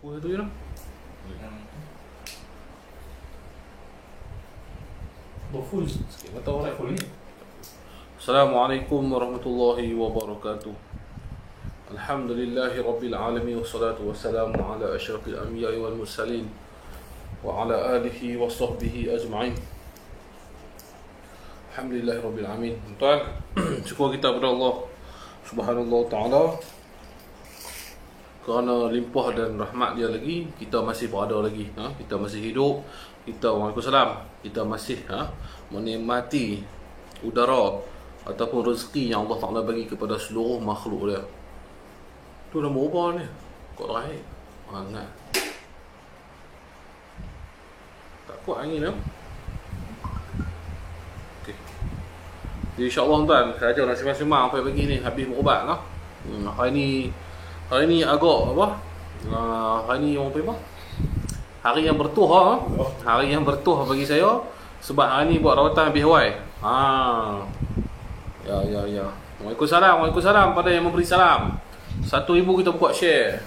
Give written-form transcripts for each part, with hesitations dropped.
Full tu je lah. Full Sikit mata orang. full ni. Assalamualaikum warahmatullahi wabarakatuh. Alhamdulillahi rabbil alamin, wassalatu wassalamu ala asyrafil anbiya'i wal mursalin wa ala alihi wa sahbihi ajma'in. Alhamdulillahi rabbil alamin. Tuan, syukur kita kepada Allah Subhanahu taala kerana limpah dan rahmat dia lagi kita masih berada lagi, kita masih hidup, kita waalaikumsalam, kita masih menikmati udara ataupun rezeki yang Allah Taala bagi kepada seluruh makhluk dia. Tu dah berubah ni. Kok terakhir hangat. Tak kuat angin dah. Okey. Jadi insya-Allah tuan, saya ajar nak sembang-sembang apa pagi ni habis berubat lah. Hari ni agak apa? Hari ni orang apa? Hari yang bertuah. Hari yang bertuah bagi saya sebab hari ni buat rawatan habis hawai. Ya. Waalaikumsalam pada yang memberi salam. 1,000 kita buat share.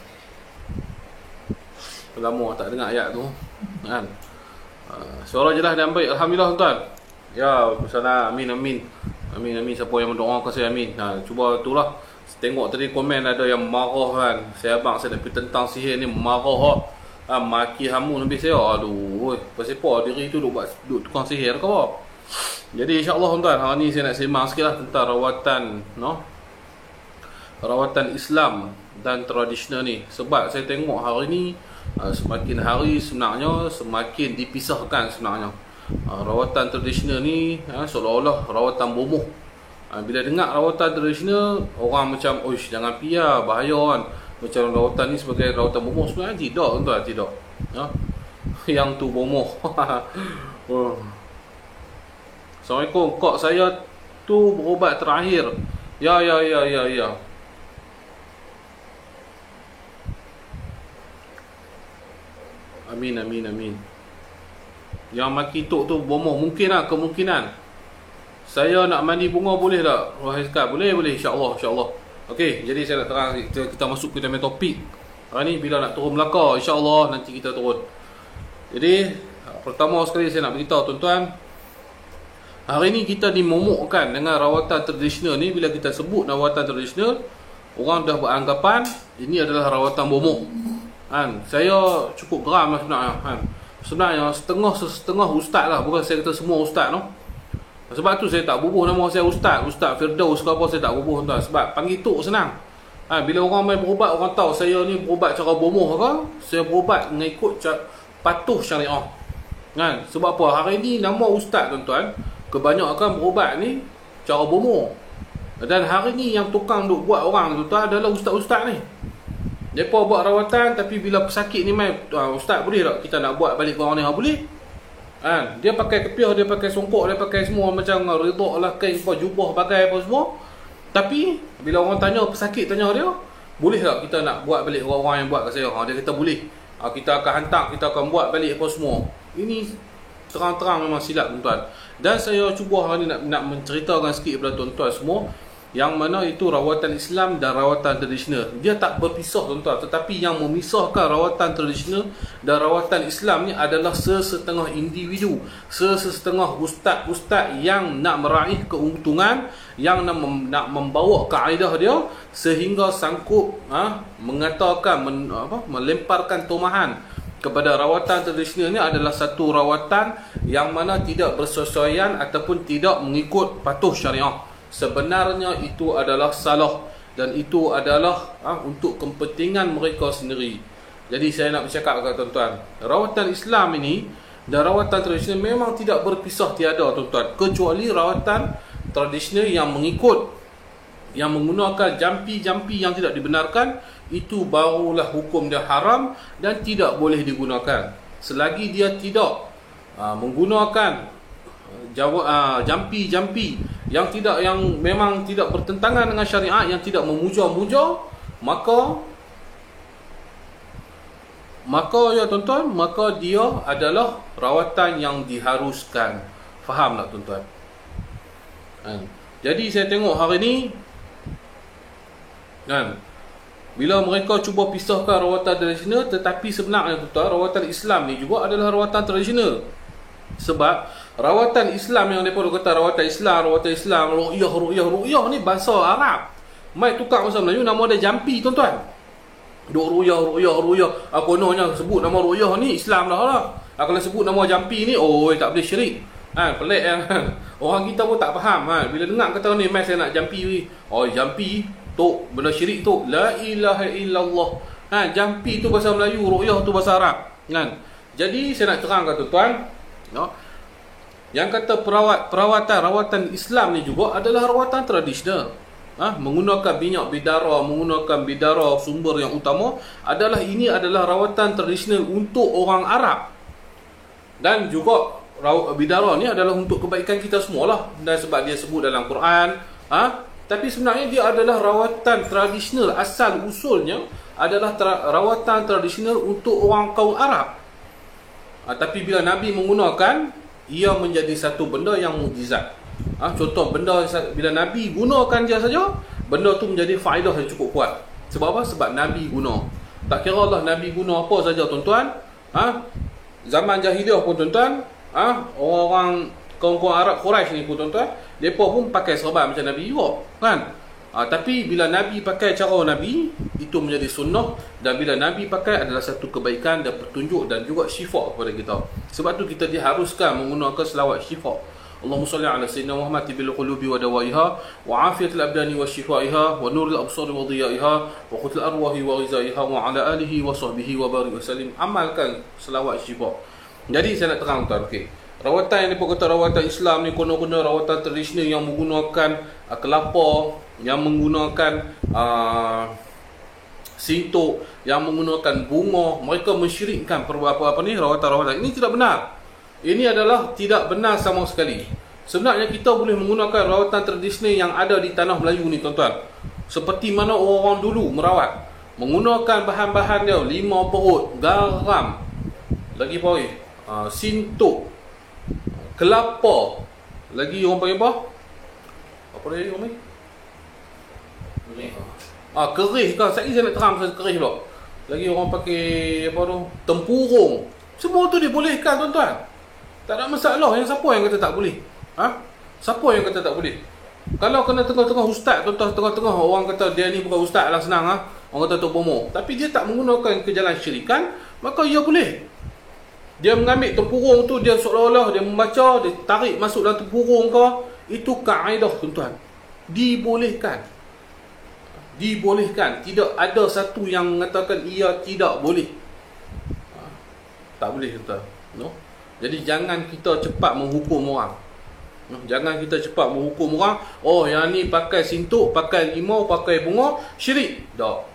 Lama tak dengar ayat tu kan. Suara jelas dan baik, alhamdulillah tuan. Ya, waalaikumsalam. Amin. Siapa yang mendoakan saya, amin. Cuba itulah. Tengok tadi komen ada yang marah kan. Saya abang saya nak pergi tentang sihir ni, marah maki hamun habis saya. Aduh, pasal apa diri tu duk tukang sihir ke apa? Jadi insya-Allah tuan, hari ni saya nak sembang sikitlah tentang rawatan Islam dan tradisional ni. Sebab saya tengok hari ni semakin hari sebenarnya semakin dipisahkan sebenarnya. Rawatan tradisional ni seolah-olah rawatan bomoh. Bila dengar rawatan tradisional, orang macam oish jangan pia, bahaya kan. Macam rawatan ni sebagai rawatan bomoh. Sebenarnya tidak tuan, tidak. Yang tu bomoh. Assalamualaikum, kok saya tu berubat terakhir. Ya. Amin. Yang maki tok tu bomoh, mungkin lah, kemungkinan. Saya nak mandi bunga boleh tak? Wahai Sekar, boleh insya-Allah. Okey, jadi saya nak terang, kita masuk ke dalam topik. Hari ni bila nak turun Melaka, insya-Allah nanti kita turun. Jadi, pertama sekali saya nak beritahu tuan-tuan, hari ni kita dimomokkan dengan rawatan tradisional ni. Bila kita sebut rawatan tradisional, orang dah beranggapan ini adalah rawatan bomoh. Saya cukup geram lah sebenarnya. Sebenarnya setengah ustaz lah, bukan saya kata semua ustaz Sebab tu saya tak bubuh nama saya Ustaz Firdaus ke apa, saya tak bubuh tuan. Sebab panggil tok senang. Bila orang main berubat, orang tahu saya ni berubat cara bomoh ke, saya berubat mengikut patuh syariah. Sebab apa? Hari ni nama Ustaz tuan-tuan, kebanyakan berubat ni cara bomoh. Dan hari ni yang tukang duk buat orang tuan-tuan adalah ustaz-ustaz ni. Mereka buat rawatan, tapi bila pesakit ni main, Ustaz boleh tak kita nak buat balik orang ni? Boleh. Dia pakai kepiah, dia pakai songkok, dia pakai semua macam redha lah, kain apa, jubah pakai apa semua. Tapi bila orang tanya, pesakit tanya dia, boleh tak kita nak buat balik orang-orang yang buat kat saya? Dia kata boleh. Kita akan hantar, kita akan buat balik apa semua. Ini terang-terang memang silap tuan-tuan. Dan saya cuba hari ni nak menceritakan sikit kepada tuan-tuan semua, yang mana itu rawatan Islam dan rawatan tradisional. Dia tak berpisah tuan-tuan, tetapi yang memisahkan rawatan tradisional dan rawatan Islam ni adalah sesetengah individu, sesetengah ustaz-ustaz yang nak meraih keuntungan, yang nak membawa kaedah dia sehingga sanggup mengatakan melemparkan tomahan kepada rawatan tradisional ni adalah satu rawatan yang mana tidak bersesuaian ataupun tidak mengikut patuh syariah. Sebenarnya itu adalah salah dan itu adalah untuk kepentingan mereka sendiri. Jadi saya nak bercakap kepada tuan-tuan, rawatan Islam ini dan rawatan tradisional memang tidak berpisah tiada tuan-tuan, kecuali rawatan tradisional yang menggunakan jampi-jampi yang tidak dibenarkan, itu barulah hukum dia haram dan tidak boleh digunakan. Selagi dia tidak menggunakan jampi-jampi yang memang tidak bertentangan dengan syariat, yang tidak memuja-muja, maka ya tuan-tuan, maka dia adalah rawatan yang diharuskan. Faham tak tuan-tuan? Jadi saya tengok hari ni Bila mereka cuba pisahkan rawatan tradisional, tetapi sebenarnya tuan, rawatan Islam ni juga adalah rawatan tradisional. Sebab rawatan Islam yang mereka kata rawatan Islam, ru'yah ni bahasa Arab. Mai tukar bahasa Melayu, nama dia jampi tuan-tuan. Duk ru'yah. Kononnya sebut nama ru'yah ni Islam dah lah. Kalau sebut nama jampi ni, tak boleh syirik. Pelik kan. Orang kita pun tak faham. Bila dengar kata ni, mai saya nak jampi. Jampi tu benda syirik tu. La ilaha illallah. Jampi tu bahasa Melayu, ru'yah tu bahasa Arab. Kan? Jadi saya nak terangkan tuan-tuan, yang kata rawatan Islam ni juga adalah rawatan tradisional. Menggunakan minyak bidara, menggunakan bidara sumber yang utama, ini adalah rawatan tradisional untuk orang Arab. Dan juga bidara ni adalah untuk kebaikan kita semualah. Dan sebab dia sebut dalam Quran, tapi sebenarnya dia adalah rawatan tradisional. Asal usulnya adalah rawatan tradisional untuk orang kaum Arab. Tapi bila Nabi menggunakan, ia menjadi satu benda yang mukjizat. Contoh benda bila Nabi gunakan dia saja, benda tu menjadi faedah yang cukup kuat. Sebab apa? Sebab Nabi guna. Tak kira lah Nabi guna apa saja tuan-tuan. Zaman jahiliah pun tuan-tuan, orang kaum-kaum Arab Quraisy ni pun tuan-tuan, mereka pun pakai serban macam Nabi juga, kan? Tapi bila Nabi pakai cara Nabi, itu menjadi sunnah. Dan bila Nabi pakai adalah satu kebaikan dan petunjuk dan juga syifa kepada kita. Sebab tu kita diharuskan menggunakan selawat syifa. Allahumma salli ala sayyidina Muhammad bil qulubi wa dawaiha wa afiyatil abdani wa shifaiha wa nuril absari wa dhiyaiha wa qutil arwahi wa ghizaiha wa ala alihi wa sahbihi wa barik wa sallim. Amalkan selawat syifa. Jadi saya nak terang tuan, okey. Rawatan yang diperkata rawatan Islam ni konon-konon rawatan tradisional yang menggunakan kelapa, yang menggunakan sintok, yang menggunakan bunga. Mereka mensyirikkan apa ni rawatan-rawatan. Ini tidak benar. Ini adalah tidak benar sama sekali. Sebenarnya kita boleh menggunakan rawatan tradisional yang ada di tanah Melayu ni tuan-tuan. Seperti mana orang dulu merawat. Menggunakan bahan-bahan dia, limau perut, garam, lagi apa lagi? Sintok, kelapa, lagi orang panggil apa? Apa lagi orang ni? Kerih kan. Saya nak terang pasal kerih pula. Lagi orang pakai apa tu? Tempurung. Semua tu dibolehkan tuan-tuan. Tak ada masalah. Yang siapa yang kata tak boleh? Siapa yang kata tak boleh? Kalau kena tengah-tengah ustaz, tuan-tuan, tengah-tengah orang kata dia ni bukan ustaz lah, senang orang kata Tok Bomo. Tapi dia tak menggunakan ke jalan syirikan, maka ia boleh. Dia mengambil tempurung tu, dia seolah-olah dia membaca, dia tarik masuk dalam tempurung ke, itu kaedah tuan-tuan. Dibolehkan. Tidak ada satu yang mengatakan ia tidak boleh. Tak boleh tuan-tuan. Jadi jangan kita cepat menghukum orang. Jangan kita cepat menghukum orang. Yang ni pakai sintok, pakai limau, pakai bunga, syirik. Tak.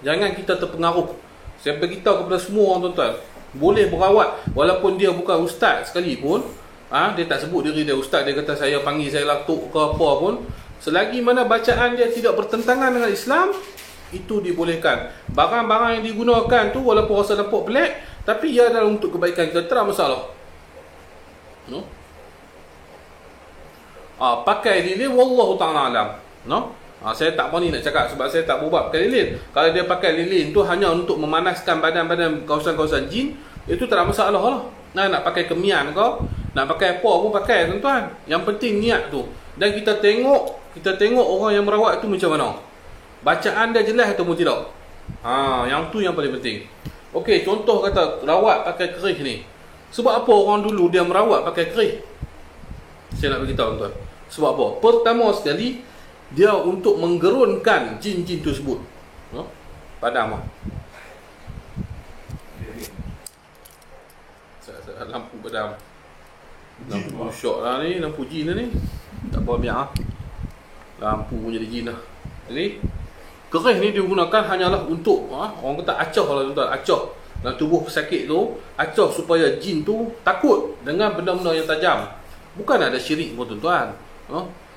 Jangan kita terpengaruh. Saya beritahu kepada semua orang tuan-tuan, boleh berawat walaupun dia bukan ustaz sekalipun. Dia tak sebut diri dia ustaz, dia kata saya panggil saya Latuk ke apa pun, selagi mana bacaan dia tidak bertentangan dengan Islam, itu dibolehkan. Barang-barang yang digunakan tu walaupun rasa nampak pelik, tapi ia adalah untuk kebaikan kita, tak ada masalah. Pakai lilin wallahu ta'ala alam. Saya tak berani nak cakap sebab saya tak berubah pakai lilin. Kalau dia pakai lilin tu hanya untuk memanaskan badan-badan kawasan-kawasan jin, itu tak ada masalah lah. Nak pakai kemian ke, nak pakai apa pun pakai tuan-tuan. Yang penting niat tu. Dan kita tengok orang yang merawat tu macam mana. Bacaan dia jelas ataupun tidak. Yang tu yang paling penting. Okey, contoh kata rawat pakai kerih ni. Sebab apa orang dulu dia merawat pakai kerih? Saya nak beritahu tuan-tuan. Sebab apa? Pertama sekali, dia untuk menggerunkan jin-jin tersebut. Padam lah. Lampu padam. Lampu syok lah ni. Lampu jin lah ni. Tak apa biar lah. Lampu pun jadi jin lah. Jadi kerih ni digunakan hanyalah untuk orang kata acah lah tuan-tuan. Acah dalam tubuh pesakit tu. Acah supaya jin tu takut dengan benda-benda yang tajam. Bukan ada syirik pun tuan-tuan.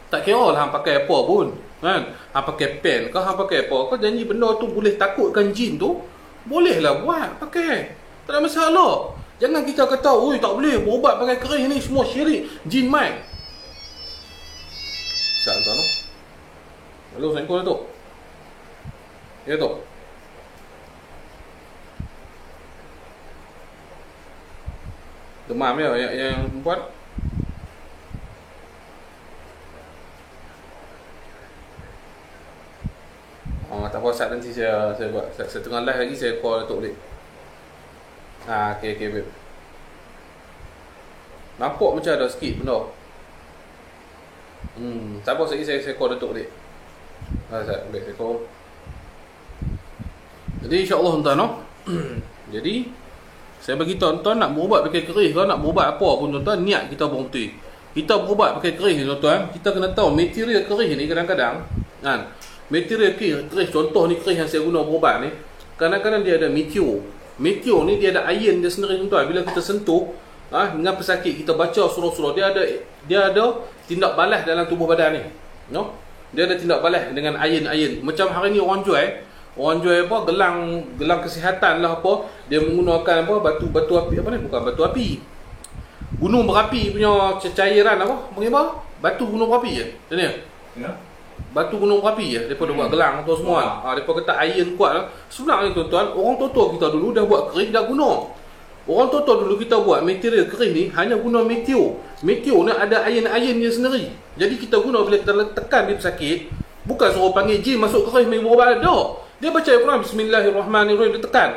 Tak kira lah hang pakai apa pun, kan? Hang pakai pen ke, hang pakai apa, kau janji benda tu boleh takutkan jin tu, bolehlah buat, pakai. Tak ada masalah. Jangan kita kata, oi tak boleh berubat pakai kerih ni, semua syirik, jin mai. Saat tuan. Halo, Assalamualaikum Datuk. Ya tu. Demam ya yang perempuan. Tak apa, saat nanti saya buat. Saya tengah live lagi, saya call Datuk balik. Okey babe. Nampak macam ada sikit benda. Tak apa, saya call Datuk balik. Saya call. Jadi insya-Allah tuan-tuan, no? Jadi saya bagi tuan-tuan nak berubat pakai kerih ke nak berubat apa pun tuan-tuan, niat kita pun betul. Kita berubat pakai kerih ni tuan-tuan, kita kena tahu material kerih ni kadang-kadang kan. Material kerih, contoh ni kerih yang saya guna berubat ni, kadang-kadang dia ada meteor. Meteor ni dia ada iron dia sendiri tuan-tuan. Bila kita sentuh dengan pesakit, kita baca surah-surah, dia ada tindak balas dalam tubuh badan ni. No? Dia ada tindak balas dengan iron. Macam hari ni orang jual apa, gelang kesihatan lah apa, dia menggunakan apa, batu api apa ni, bukan batu api, gunung berapi punya cairan apa, panggil apa, batu gunung berapi je macam ni ya? Batu gunung berapi je depa buat gelang tu semua depa kata iron kuat lah. Sebenarnya tuan-tuan, orang tua-tua kita dulu dah buat kerih, dah guna. Orang tua-tua dulu kita buat material kerih ni hanya guna meteor ni ada iron dia sendiri. Jadi kita guna bila kita tekan di pesakit, bukan suruh panggil jin masuk kerih main berubat dah. Dia baca Al-Quran, Bismillahirrahmanirrahim, dia tekan.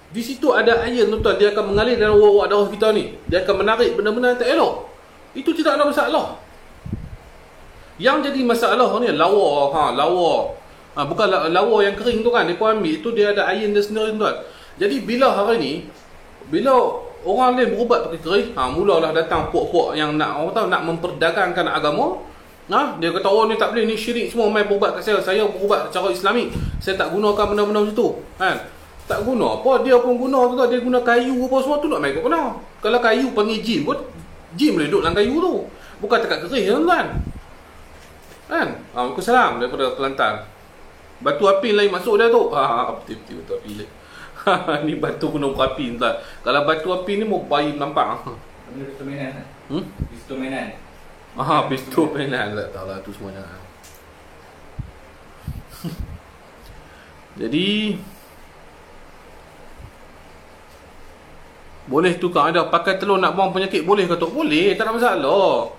Di situ ada iron tuan-tuan, dia akan mengalir dalam wak-wak darah kita ni. Dia akan menarik benda-benda yang tak elok. Itu tidak ada masalah. Yang jadi masalah ni lawa, bukan lawa yang kering tu kan, dia pun ambil, itu dia ada iron dia sendiri tuan. Jadi bila hari ni, bila orang lain berubat pakai kerih, mulalah datang puak-puak yang nak memperdagangkan agama. Dia kata ni tak boleh, ni syirik semua, main berubat kat saya berubat secara Islami, saya tak gunakan benda-benda macam tu kan. Tak guna apa, dia pun guna tu, dia guna kayu apa semua tu, nak main kat mana. Kalau kayu panggil jin pun, jin boleh duduk dalam kayu tu, bukan tekat kerih tuan kan. Waalaikumsalam daripada Kelantan. Batu api lain masuk dia tu. Betul-betul batu api lain. Ni batu gunung berapi tuan. Kalau batu api ni mau bayi nampak. Pistol mainan. Pistol mainan. Pistol mainan. Tak tahu lah tu semuanya. Jadi boleh tukar ada pakai telur nak buang penyakit, boleh ke tak? Boleh, tak ada masalah.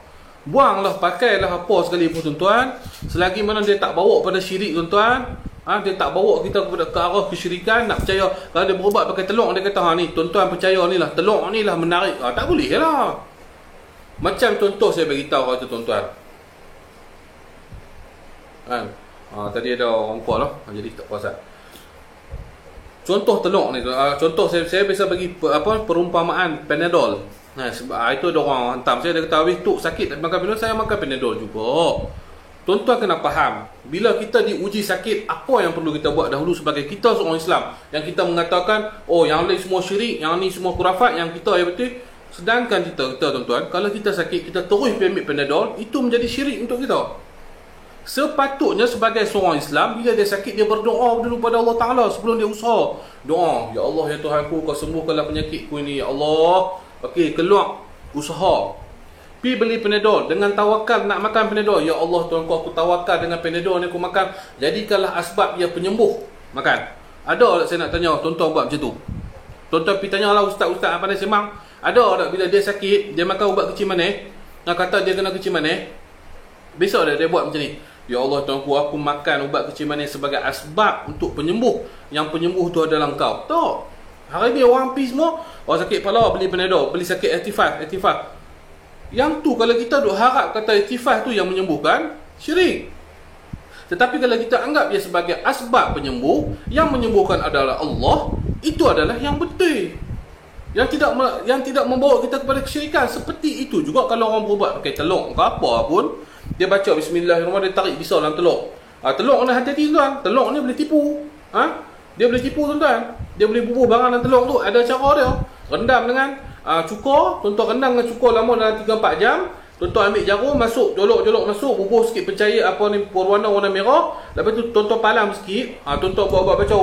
Buanglah, pakailah apa sekali pun tuan-tuan, selagi mana dia tak bawa pada syirik tuan-tuan. Dia tak bawa kita kepada ke arah kesyirikan. Nak percaya kalau dia berubat pakai telur, dia kata ni tuan-tuan percaya ni lah, telur ni lah menarik, tak boleh lah. Macam contoh saya bagi tahu kata tuan-tuan kan. Tadi ada orang call lah, jadi tak puas. Contoh telur ni, contoh saya biasa bagi perumpamaan Panadol. Itu ada orang hantam saya, dia kata habis tu sakit tak makan Panadol, saya makan Panadol juga. Tuan-tuan kena faham, bila kita diuji sakit, apa yang perlu kita buat dahulu sebagai kita seorang Islam, yang kita mengatakan yang lain semua syirik, yang ni semua khurafat, yang kita yang betul. Sedangkan kita tuan-tuan, kalau kita sakit, kita terus ambil Panadol, itu menjadi syirik untuk kita. Sepatutnya sebagai seorang Islam, bila dia sakit, dia berdoa dulu pada Allah Ta'ala sebelum dia usaha. Doa, Ya Allah, Ya Tuhanku, kau sembuhkanlah penyakitku ini, Ya Allah. Okey, keluar usaha, pergi beli Panadol dengan tawakal nak makan Panadol. Ya Allah Tuhanku, aku tawakal dengan Panadol ni aku makan, jadikanlah asbab dia penyembuh. Makan. Ada tak saya nak tanya tuan-tuan buat macam tu? Tuan-tuan pergi tanyalah ustaz-ustaz apa pandai semang. Ada tak bila dia sakit, dia makan ubat kecil manis, nak kata dia kena kecil manis, besok dia buat macam ni. Ya Allah Tuhanku, aku makan ubat kecil manis sebagai asbab untuk penyembuh. Yang penyembuh tu adalah Engkau. Tak. Hari ni orang pergi semua, orang sakit kepala beli Panadol, beli sakit aktifah. Yang tu kalau kita duk harap kata aktifah tu yang menyembuhkan, syirik. Tetapi kalau kita anggap dia sebagai asbab penyembuh, yang menyembuhkan adalah Allah, itu adalah yang betul. Yang tidak membawa kita kepada kesyirikan. Seperti itu juga kalau orang berubat pakai telur ke apa pun, dia baca Bismillahirrahmanirrahim, dia tarik pisau dalam telur. Telur ni hati-hati tuan, telur ni boleh tipu. Dia boleh tipu tuan-tuan. Dia boleh bubuh barang dalam telur tu, ada cara dia. Rendam dengan cukur, tuan-tuan rendam dengan cukur lama dalam 3-4 jam. Tuan-tuan ambil jarum, masuk, jolok masuk, bubuh sikit pencair warna merah. Lepas tu tuan-tuan palam sikit, tuan-tuan buat baca,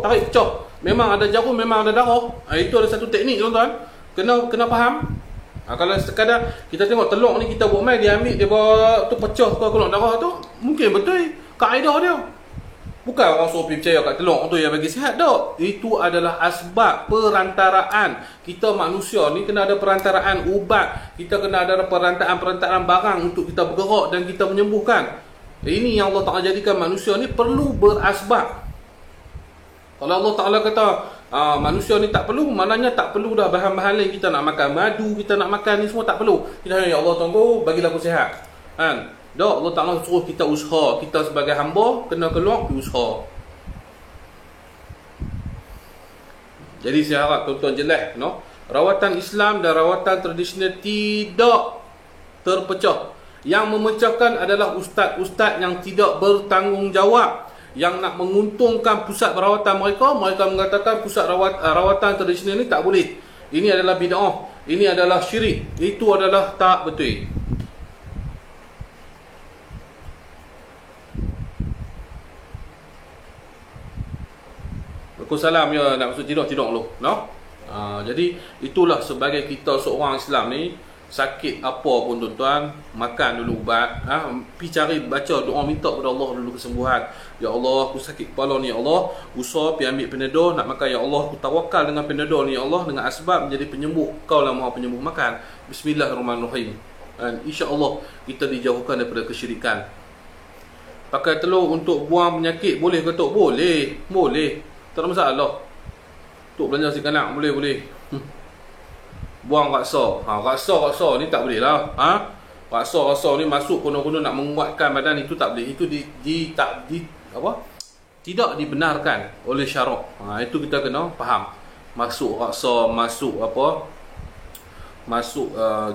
tarik pecah. Memang ada jarum, memang ada darah. Itu ada satu teknik tuan-tuan. Kena faham. Kalau sekadar kita tengok telur ni kita buat main, dia ambil, dia buat tu pecah ke keluar darah tu, mungkin betul kaedah dia. Bukan orang suruh pergi percaya kat telur tu yang bagi sihat, tak. Itu adalah asbab perantaraan. Kita manusia ni kena ada perantaraan ubat. Kita kena ada perantaraan barang untuk kita bergerak dan kita menyembuhkan. Ini yang Allah Ta'ala jadikan manusia ni perlu berasbab. Kalau Allah Ta'ala kata manusia ni tak perlu, maknanya tak perlu dah bahan-bahan lain. Kita nak makan madu, kita nak makan ni semua tak perlu. Kita hanya, ya Allah tunggu, bagilah aku sihat. Kan? Tak, Allah Ta'ala suruh kita usaha. Kita sebagai hamba kena keluar pergi usaha. Jadi saya harap tuan-tuan jelas, no? Rawatan Islam dan rawatan tradisional tidak terpecah. Yang memecahkan adalah ustaz-ustaz yang tidak bertanggungjawab, yang nak menguntungkan pusat perawatan mereka. Mereka mengatakan pusat rawatan tradisional ni tak boleh. Ini adalah bid'ah, ini adalah syirik. Itu adalah tak betul. Waalaikumsalam, ya, nak masuk tidur dulu, no? Jadi itulah sebagai kita seorang Islam ni, sakit apa pun tuan-tuan, makan dulu ubat, pergi cari baca doa, minta kepada Allah dulu kesembuhan. Ya Allah, aku sakit kepala ni, ya Allah, usaha pergi ambil Panadol, nak makan, ya Allah, aku tawakal dengan Panadol ni, ya Allah, dengan asbab menjadi penyembuh. Kau lah Maha penyembuh, makan. Bismillahirrahmanirrahim. InsyaAllah kita dijauhkan daripada kesyirikan. Pakai telur untuk buang penyakit boleh ke tak? Boleh, boleh, tak ada masalah. Tok belanja si kanak, boleh. Buang raksa. Raksa ni tak boleh lah. Raksa ni masuk konon-konon nak menguatkan badan, itu tak boleh. Itu tidak dibenarkan oleh syarak. Itu kita kena faham. Masuk raksa, masuk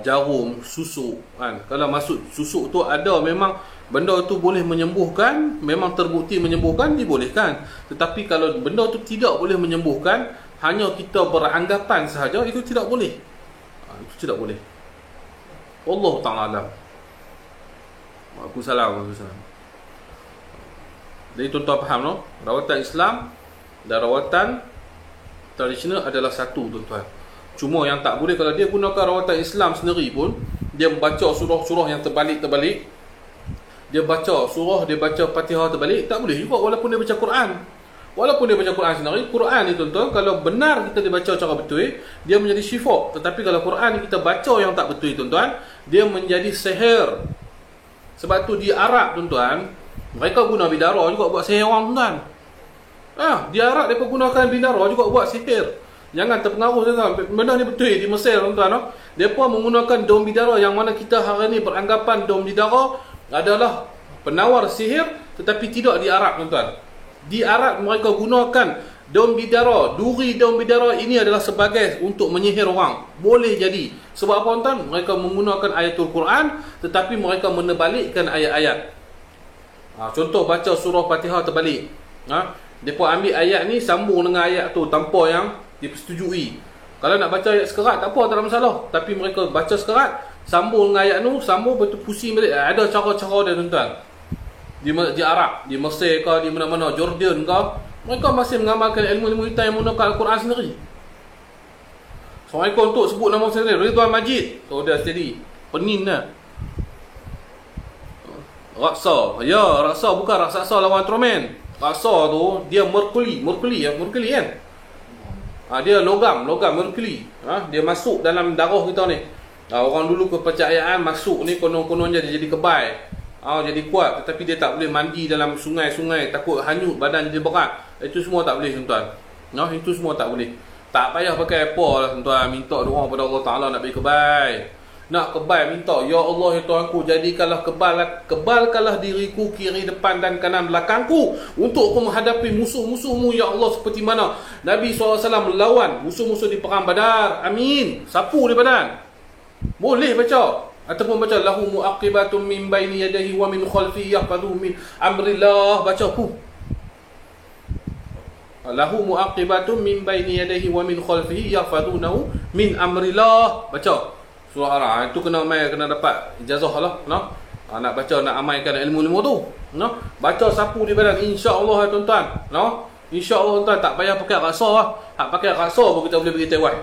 jarum, susuk kan. Kalau masuk susuk tu ada, memang benda tu boleh menyembuhkan, memang terbukti menyembuhkan, dibolehkan. Tetapi kalau benda tu tidak boleh menyembuhkan, hanya kita beranggapan sahaja, itu tidak boleh. Itu tidak boleh. Allah Ta'ala alam. Waalaikumsalam. Jadi tuan-tuan faham, no? Rawatan Islam dan rawatan tradisional adalah satu, tuan-tuan. Cuma yang tak boleh, kalau dia gunakan rawatan Islam sendiri pun, dia membaca surah-surah yang terbalik-terbalik, dia baca surah, dia baca Fatihah terbalik, tak boleh juga walaupun dia baca Quran. Walaupun dia baca Quran sendiri, Quran ni tuan-tuan, kalau benar kita dibaca cara betul, dia menjadi syifa. Tetapi kalau Quran ni kita baca yang tak betul, tuan-tuan, dia menjadi sihir. Sebab tu di Arab, tuan-tuan, mereka guna bidara juga buat sihir orang, tuan-tuan. Di Arab mereka gunakan bidara juga buat sihir. Jangan terpengaruh, tuan-tuan. Benda ni betul di Mesir, tuan-tuan. Mereka menggunakan daun bidara, yang mana kita hari ni beranggapan daun bidara adalah penawar sihir, tetapi tidak di Arab, tuan-tuan. Di Arab mereka gunakan daun bidara, duri daun bidara ini adalah sebagai untuk menyihir orang. Boleh jadi. Sebab apa, tuan-tuan? Mereka menggunakan ayatul Quran, tetapi mereka menebalikkan ayat-ayat. Contoh baca surah Fatihah terbalik. Mereka ambil ayat ni, sambung dengan ayat tu tanpa yang dipersetujui. Kalau nak baca ayat sekerat, tak apa, tak ada masalah. Tapi mereka baca sekerat, sambung dengan ayat tu, sambung, betul pusing balik. Ada cara-cara dia, tuan-tuan. Di Arab, di Mesir ke, di mana-mana, Jordan ke, mereka masih mengamalkan ilmu-ilmu hitam yang menggunakan Al-Quran sendiri. Assalamualaikum, untuk sebut nama saya sendiri, Ridwan Majid. Dah steady, penin dah. Raksa, ya, raksa bukan raksasa lawan Ultraman. Raksa tu dia merkuri kan. Dia logam merkuri. Dia masuk dalam darah kita ni. Orang dulu kepercayaan masuk ni konon-konon jadi kebal. Jadi kuat, tetapi dia tak boleh mandi dalam sungai-sungai, takut hanyut badan jadi berat. Itu semua tak boleh, tuan-tuan. Itu semua tak boleh. Tak payah pakai apa lah, tuan-tuan. Minta doa pada Allah Ta'ala nak bagi kebal. Nak kebal, minta, ya Allah, ya Tuhanku, jadikanlah kebalkanlah diriku kiri, depan dan kanan belakangku untuk aku menghadapi musuh-musuhmu, ya Allah, seperti mana Nabi SAW melawan musuh-musuh di perang Badar. Amin. Sapu di badan. Boleh baca. Ataupun baca lahu muaqibatun min baini yadayhi wa min khalfihi yahfazuhu min amrillah. Baca lahu muaqibatun min baini yadayhi wa min khalfihi yahfazunahu min amrillah. Baca surah Ar-Ra'd. Itu kena dapat ijazah lah, no? Nak baca, nak amalkan ilmu-ilmu tu, no? Baca sapu di badan, insya-Allah, tuan-tuan, no? Insya-Allah, tuan-tuan, tak payah pakai raksa lah. Hak pakai raksa pun kita boleh pergi tewai,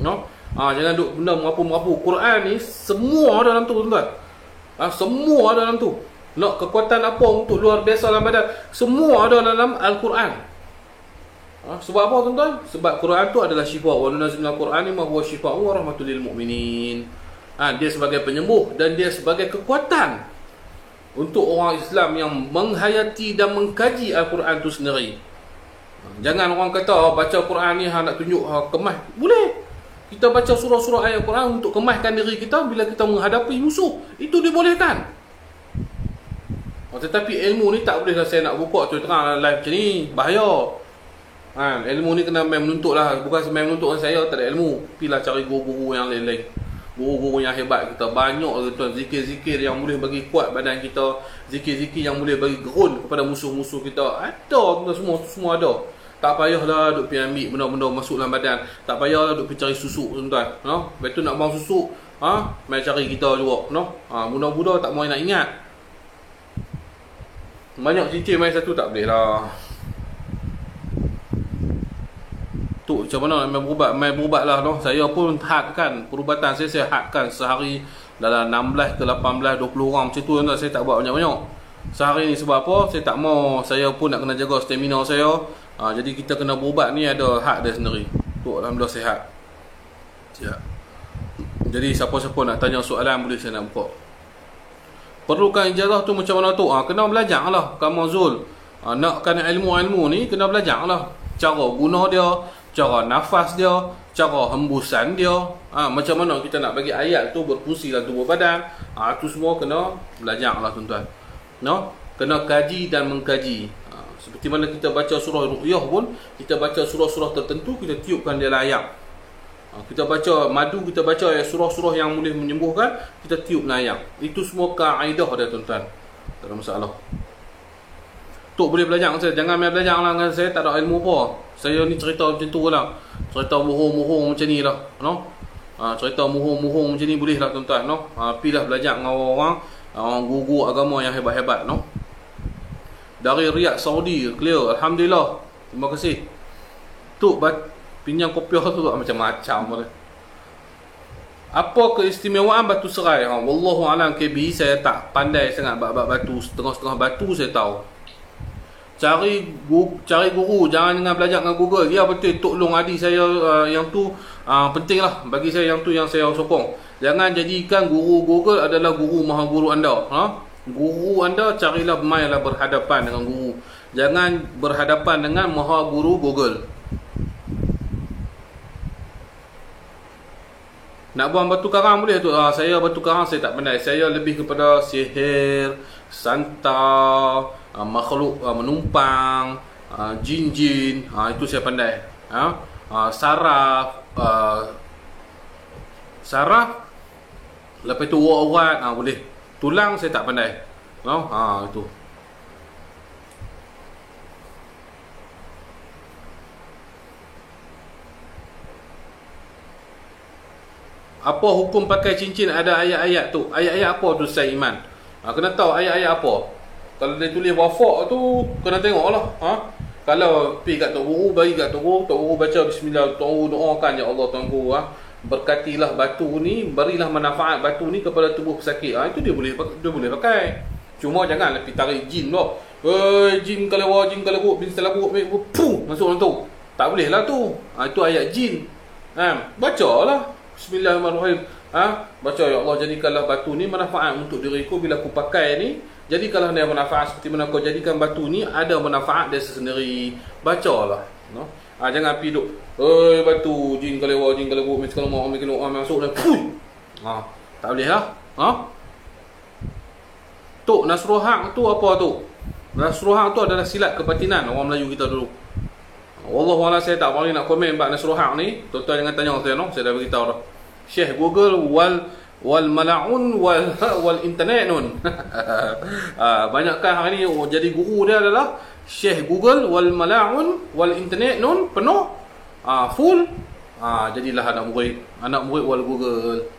no? Jangan duk benda merapu-merapu. Quran ni semua ada dalam tu, tuan-tuan. Semua ada dalam tu. Nak kekuatan apa untuk luar biasa dalam badan, semua ada dalam Al-Quran. Sebab apa tuan-tuan? Sebab Quran tu adalah syifa. Wa nunazzilu minal Qur'ani ma huwa syifaa'un wa rahmatul lil mu'minin. Dia sebagai penyembuh dan dia sebagai kekuatan untuk orang Islam yang menghayati dan mengkaji Al-Quran tu sendiri. Jangan orang kata baca Quran ni nak tunjuk kemas. Boleh. Kita baca surah-surah ayat Quran untuk kemaskan diri kita bila kita menghadapi musuh. Itu dibolehkan. Tetapi ilmu ni tak bolehlah saya nak buka tu terang live macam ni. Bahaya. Ilmu ni kena main menuntut lah. Bukan main menuntut saya tak ada ilmu. Pilah cari guru-guru yang lain-lain. Guru-guru yang hebat kita. Banyak tuan zikir-zikir yang boleh bagi kuat badan kita. Zikir-zikir yang boleh bagi gerun kepada musuh-musuh kita. Ada semua ada. Tak payahlah duk pergi ambil benda-benda masuk dalam badan. Tak payahlah duk pergi cari susuk tuan-tuan. Lepas tu nak buang susuk, main cari kita juga. Budak-budak tak mahu nak ingat. Banyak cincin main satu tak boleh lah. Tu macam mana main berubat lah. Saya pun hadkan perubatan saya hadkan sehari dalam 16 ke 18 20 orang macam tu tuan. Saya tak buat banyak-banyak sehari ni. Sebab apa? Saya tak mau, saya pun nak kena jaga stamina saya. Jadi kita kena berubat ni ada had dia sendiri. Tu alhamdulillah sihat. Jadi siapa-siapa nak tanya soalan boleh saya nak buka. Perlukan ijazah tu macam mana tu? Kena belajar lah Kamu Zul. Nakkan ilmu-ilmu ni kena belajar lah. Cara guna dia, cara nafas dia, cara hembusan dia, macam mana kita nak bagi ayat tu berfungsi dalam tubuh badan. Tu semua kena belajar lah tuan-tuan. Kena kaji dan mengkaji. Seperti mana kita baca surah Ruqyah pun, kita baca surah-surah tertentu, kita tiupkan dia layak. Kita baca madu, kita baca surah-surah yang boleh menyembuhkan, kita tiup layak. Itu semua kaedah dia tuan-tuan. Tak ada masalah. Tok boleh belajar dengan saya. Jangan main belajar lah dengan saya, tak ada ilmu apa. Saya ni cerita macam tu lah. Cerita bohong-bohong macam ni lah. Cerita bohong-bohong macam ni boleh lah tuan-tuan. Pergilah belajar dengan orang guru agama yang hebat-hebat. Dari Riyadh Saudi, clear. Alhamdulillah. Terima kasih. Tu pinjam kopiah tu macam-macam. Apa keistimewaan batu serai? Wallahualam KB, saya tak pandai sangat bab batu. Setengah-setengah batu saya tahu. Cari guru, jangan dengan belajar dengan Google. Ya betul, tolong adik saya yang tu penting lah. Bagi saya yang tu yang saya sokong. Jangan jadikan guru Google adalah guru maha guru anda. Guru anda carilah mainlah berhadapan dengan guru. Jangan berhadapan dengan maha guru Google. Nak buang batu karang boleh tu. Saya batu karang saya tak pandai. Saya lebih kepada sihir, santa, makhluk menumpang, jin-jin, itu saya pandai. Saraf, lepas tu urat-urat, boleh. Tulang saya tak pandai. Itu. Apa hukum pakai cincin ada ayat-ayat tu? Ayat-ayat apa tu Ustaz Iman? Kena tahu ayat-ayat apa. Kalau dia tulis wafak tu, kena tengok lah. Kalau pergi kat Tok Guru, bagi kat Tok Guru baca bismillah, Tok Guru doakan, ya Allah Tuan Guru, berkatilah batu ni, berilah manfaat batu ni kepada tubuh pesakit. Itu dia boleh pakai. Cuma jangan pergi tarik jin pula. Jin kalau bin selabuk, masuk dalam tu. Tak boleh lah tu. Itu ayat jin. Bacalah bismillahirrahmanirrahim. Baca, ya Allah jadikanlah batu ni manfaat untuk diriku bila aku pakai ni. Jadikanlah dia manfaat seperti mana kau jadikan batu ni ada manfaat dia sendiri. Bacalah. Jangan pergi duk batu jin kalau misalkan mau masuk dah. Tak boleh lah. Tok Nasrul Haq tu apa tu? Nasrul Haq tu adalah silat kebatinan orang Melayu kita dulu. Wallahualam saya tak boleh nak komen bab Nasrul Haq ni. Tuan-tuan jangan tanya saya saya dah beritahu dah. Syekh Google wal malaun wal internet nun. Banyakkan hari ni jadi guru dia adalah Syekh Google wal malaun wal internet nun penuh full. Jadilah anak murid wal Google.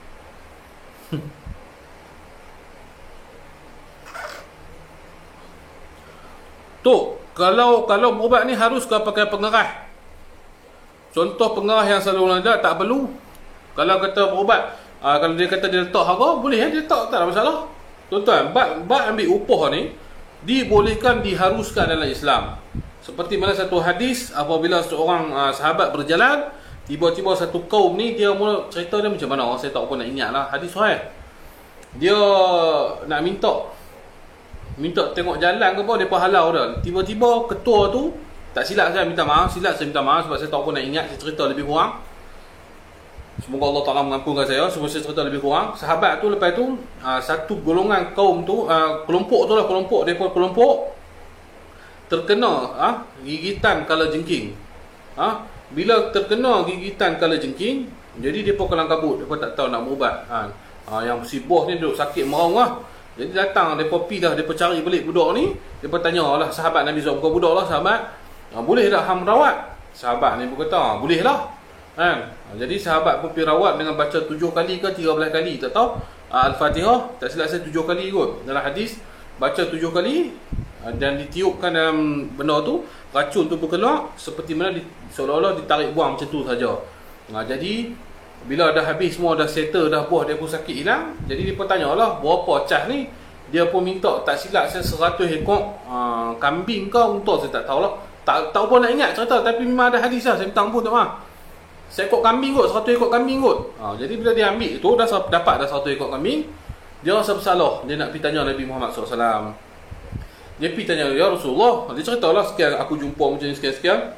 Tu kalau berubat ni harus kau pakai pengerah. Contoh pengerah yang selalu ada tak perlu. Kalau kata berubat, kalau dia kata dia letak harga, boleh dia letak, tak ada masalah. Tuan-tuan, bab ambil upah ni dibolehkan, diharuskan dalam Islam. Seperti mana satu hadis, apabila seorang sahabat berjalan, tiba-tiba satu kaum ni, dia mula cerita dia macam mana, saya tak apa nak ingat lah, hadis sahih. Dia nak minta tengok jalan ke apa, mereka halau dia. Tiba-tiba ketua tu, tak silap saya minta maaf sebab saya tak apa nak ingat, saya cerita lebih kurang. Semoga Allah Ta'ala mengampunkan saya, sebab saya cerita lebih kurang. Sahabat tu lepas tu, satu golongan kaum tu, kelompok terkena gigitan kalajengking. Bila terkena gigitan kalajengking, jadi mereka kelang kabut, mereka tak tahu nak berubat. Yang si bos ni duduk sakit meraung lah. Jadi datang, mereka pergi dah, mereka cari balik budak ni. Mereka tanya lah sahabat Nabi SAW, bukan budak lah sahabat, boleh tak hang merawat? Sahabat ni pun kata, boleh lah. Jadi sahabat pun pergi rawat dengan baca 7 kali ke 13 kali, tak tahu. Al-Fatihah, tak silap saya 7 kali kot. Dalam hadis, baca 7 kali dan ditiupkan dalam benda tu, racun tu pun keluar, seperti mana seolah-olah ditarik buang macam tu saja. Jadi bila dah habis semua, dah settle, dah buah dia pun sakit hilang. Jadi dia pun tanyalah berapa cas ni. Dia pun minta, tak silap saya 100 ekor kambing ke unta, saya tak tahulah. Tak apa nak ingat cerita, tapi memang ada hadis lah, saya minta ampun tak maaf. 1 ekor kambing kot, 100 ekor kambing kot. Jadi bila dia ambil tu, dapat dah 100 ekor kambing, dia rasa bersalah. Dia nak pergi tanya Nabi Muhammad SAW. Dia pergi tanya, ya Rasulullah, dia ceritalah sekian aku jumpa macam ni sekian-sekian.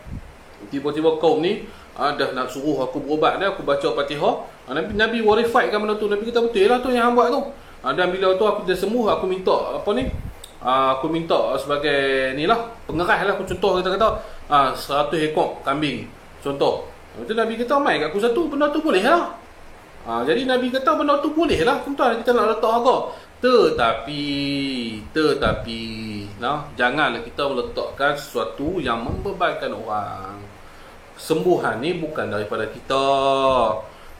Tiba-tiba kaum ni dah nak suruh aku berubat dia, aku baca Fatihah. Nabi verifikan benda tu. Nabi kata betul lah tu yang hang buat tu. Dan bila tu aku dah sembuh, aku minta aku minta sebagai ni lah, pengeras lah, aku contoh kata 100 ekor kambing contoh. Lepas tu Nabi kata mai kat aku satu, benda tu boleh lah. Jadi Nabi kata benda tu boleh lah tuan-tuan, kita nak letak harga. Tetapi janganlah kita meletakkan sesuatu yang membebankan orang. Sembuhan ni bukan daripada kita.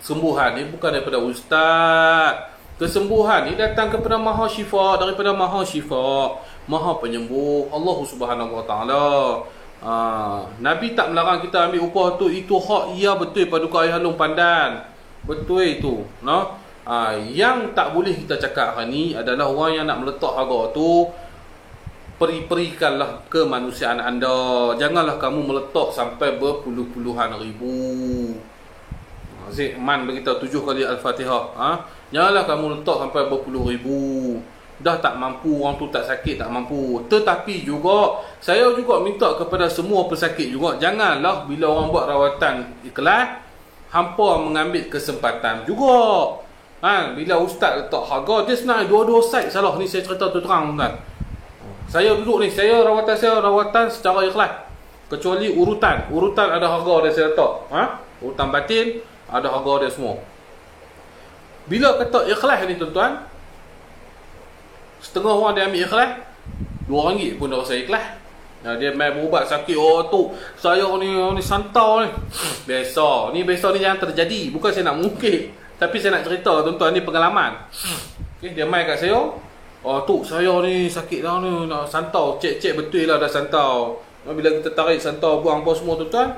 Sembuhan ni bukan daripada ustaz. Kesembuhan ni datang kepada Maha Syifa, daripada Maha Syifa, Maha Penyembuh, Allah Subhanahu Wa Taala. Nabi tak melarang kita ambil upah tu. Itu hak ia betul Paduka Ayah Long Pandan. Betul itu. Yang tak boleh kita cakap hari ni adalah orang yang nak meletak harga tu. Peri-perikanlah kemanusiaan anda. Janganlah kamu meletak sampai berpuluh-puluhan ribu. Zik Man beritahu 7 kali Al-Fatihah. Janganlah kamu letak sampai berpuluh ribu. Dah tak mampu, orang tu tak sakit, tak mampu. Tetapi juga, saya juga minta kepada semua pesakit juga, janganlah bila orang buat rawatan ikhlas, hampa mengambil kesempatan juga. Bila ustaz letak harga, dia sebenarnya dua-dua side salah. Ni saya cerita tu terang kan. Saya duduk ni, rawatan secara ikhlas. Kecuali urutan ada harga dia saya letak. Urutan batin ada harga dia semua. Bila kata ikhlas ni tuan-tuan, setengah orang dia ambil ikhlas, RM2 pun dah rasa ikhlas. Dia main berubat sakit, tu saya ni santau ni. Biasa ni jangan terjadi. Bukan saya nak mengukir, tapi saya nak cerita tuan-tuan, ni pengalaman. Dia main kat saya, tu saya ni sakit dah ni, nak santau, cek betul lah dah santau. Bila kita tarik santau, buang apa semua tuan-tuan,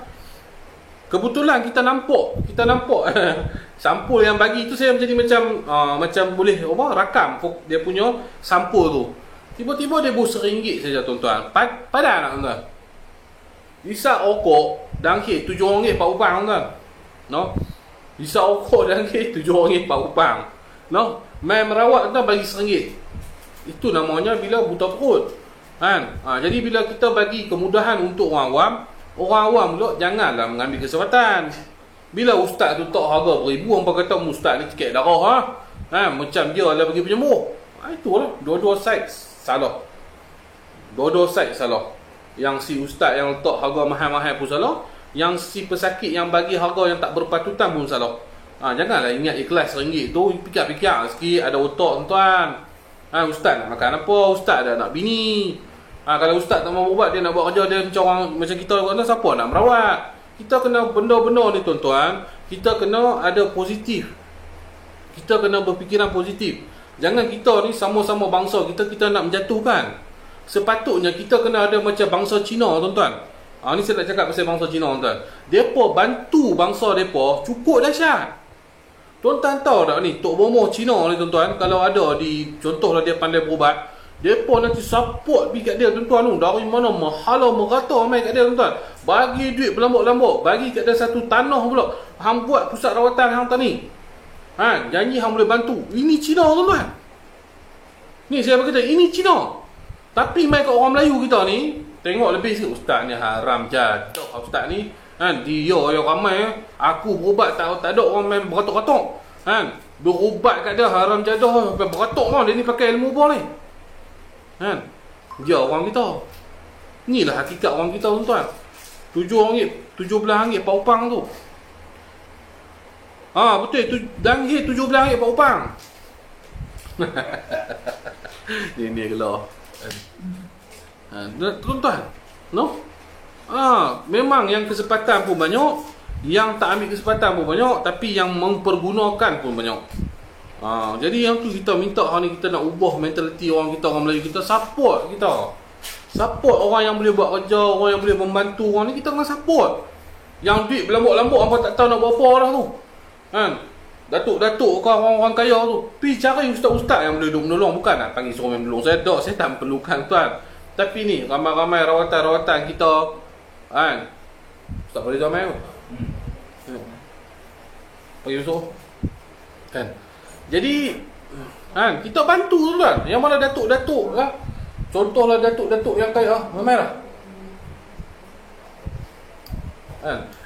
kebetulan kita nampak sampul yang bagi tu, saya jadi macam boleh rakam dia punya sampul tu. Tiba-tiba dia bus RM1 saja tuan-tuan. Padan tak tuan-tuan? Hisap okok dangkit RM7 Pak Upang tuan-tuan. Hisap okok dangkit RM7 Pak Upang. Main merawat tuan bagi RM1. Itu namanya bila buta perut. Jadi bila kita bagi kemudahan untuk orang awam pula janganlah mengambil kesempatan. Bila ustaz tu tak harga beribu, orang kata ustaz ni sikit darah macam dia lah bagi penyembuh. Itulah dua-dua side salah. Yang si ustaz yang letak harga mahal-mahal pun salah, yang si pesakit yang bagi harga yang tak berpatutan pun salah. Janganlah ingat ikhlas RM1 tu, fikir-fikir sikit, ada otak tuan-tuan. Ustaz nak makan apa? Ustaz dah nak bini. Kalau ustaz tak mau buat, dia nak buat kerja dia macam kita, siapa nak merawat? Kita kena benda-benda ni tuan-tuan, kita kena ada positif. Kita kena berfikiran positif. Jangan kita ni sama-sama bangsa kita nak menjatuhkan. Sepatutnya kita kena ada macam bangsa Cina tuan-tuan. Ni saya nak cakap pasal bangsa Cina tuan-tuan. Depa bantu bangsa depa cukup dahsyat. Tuan-tuan tahu tak ni, Tok Bomo Cina ni tuan-tuan, kalau ada di, contohlah dia pandai berubat, depa nanti support pergi kat dia tuan-tuan tu. Dari mana mahala merata mai kat dia tuan-tuan. Bagi duit berlambak-lambak, bagi kat dia satu tanah pula. Hang buat pusat rawatan hang tani. Janji hang boleh bantu. Ini Cina tuan-tuan. Ni saya berkata, ini Cina. Tapi mai kat orang Melayu kita ni, tengok lebih sikit, ustaz ni haram jatuh. Ustaz ni dia yang ramai aku berubat tak ada orang main beratok-ratok. Berubat kat dia haram jadah sampai beratok lah. Dia ni pakai ilmu apa ni? Dia orang kita. Inilah hakikat orang kita tuan-tuan. RM7, RM17 Pak Upang tu. Betul, Danggih RM17 Pak Upang. Ini gelar. Tuan-tuan, no? Memang yang kesempatan pun banyak, yang tak ambil kesempatan pun banyak, tapi yang mempergunakan pun banyak. Jadi yang tu kita minta hari ni, kita nak ubah mentaliti orang kita, orang Melayu kita, support kita. Support orang yang boleh buat kerja, orang yang boleh membantu orang ni, kita kena support. Yang duit berlambak-lambak, apa tak tahu nak buat apa dah tu. Datuk-datuk ke orang-orang kaya tu, pergi cari ustaz-ustaz yang boleh menolong. Bukan nak panggil suruh menolong saya, saya tak perlukan tuan. Tapi ni ramai-ramai rawatan-rawatan kita, tak boleh ramai tu. Panggil suruh. Jadi kita bantu tuan. Yang mana datuk-datuk lah. Contohlah datuk-datuk yang kaya, ramai lah.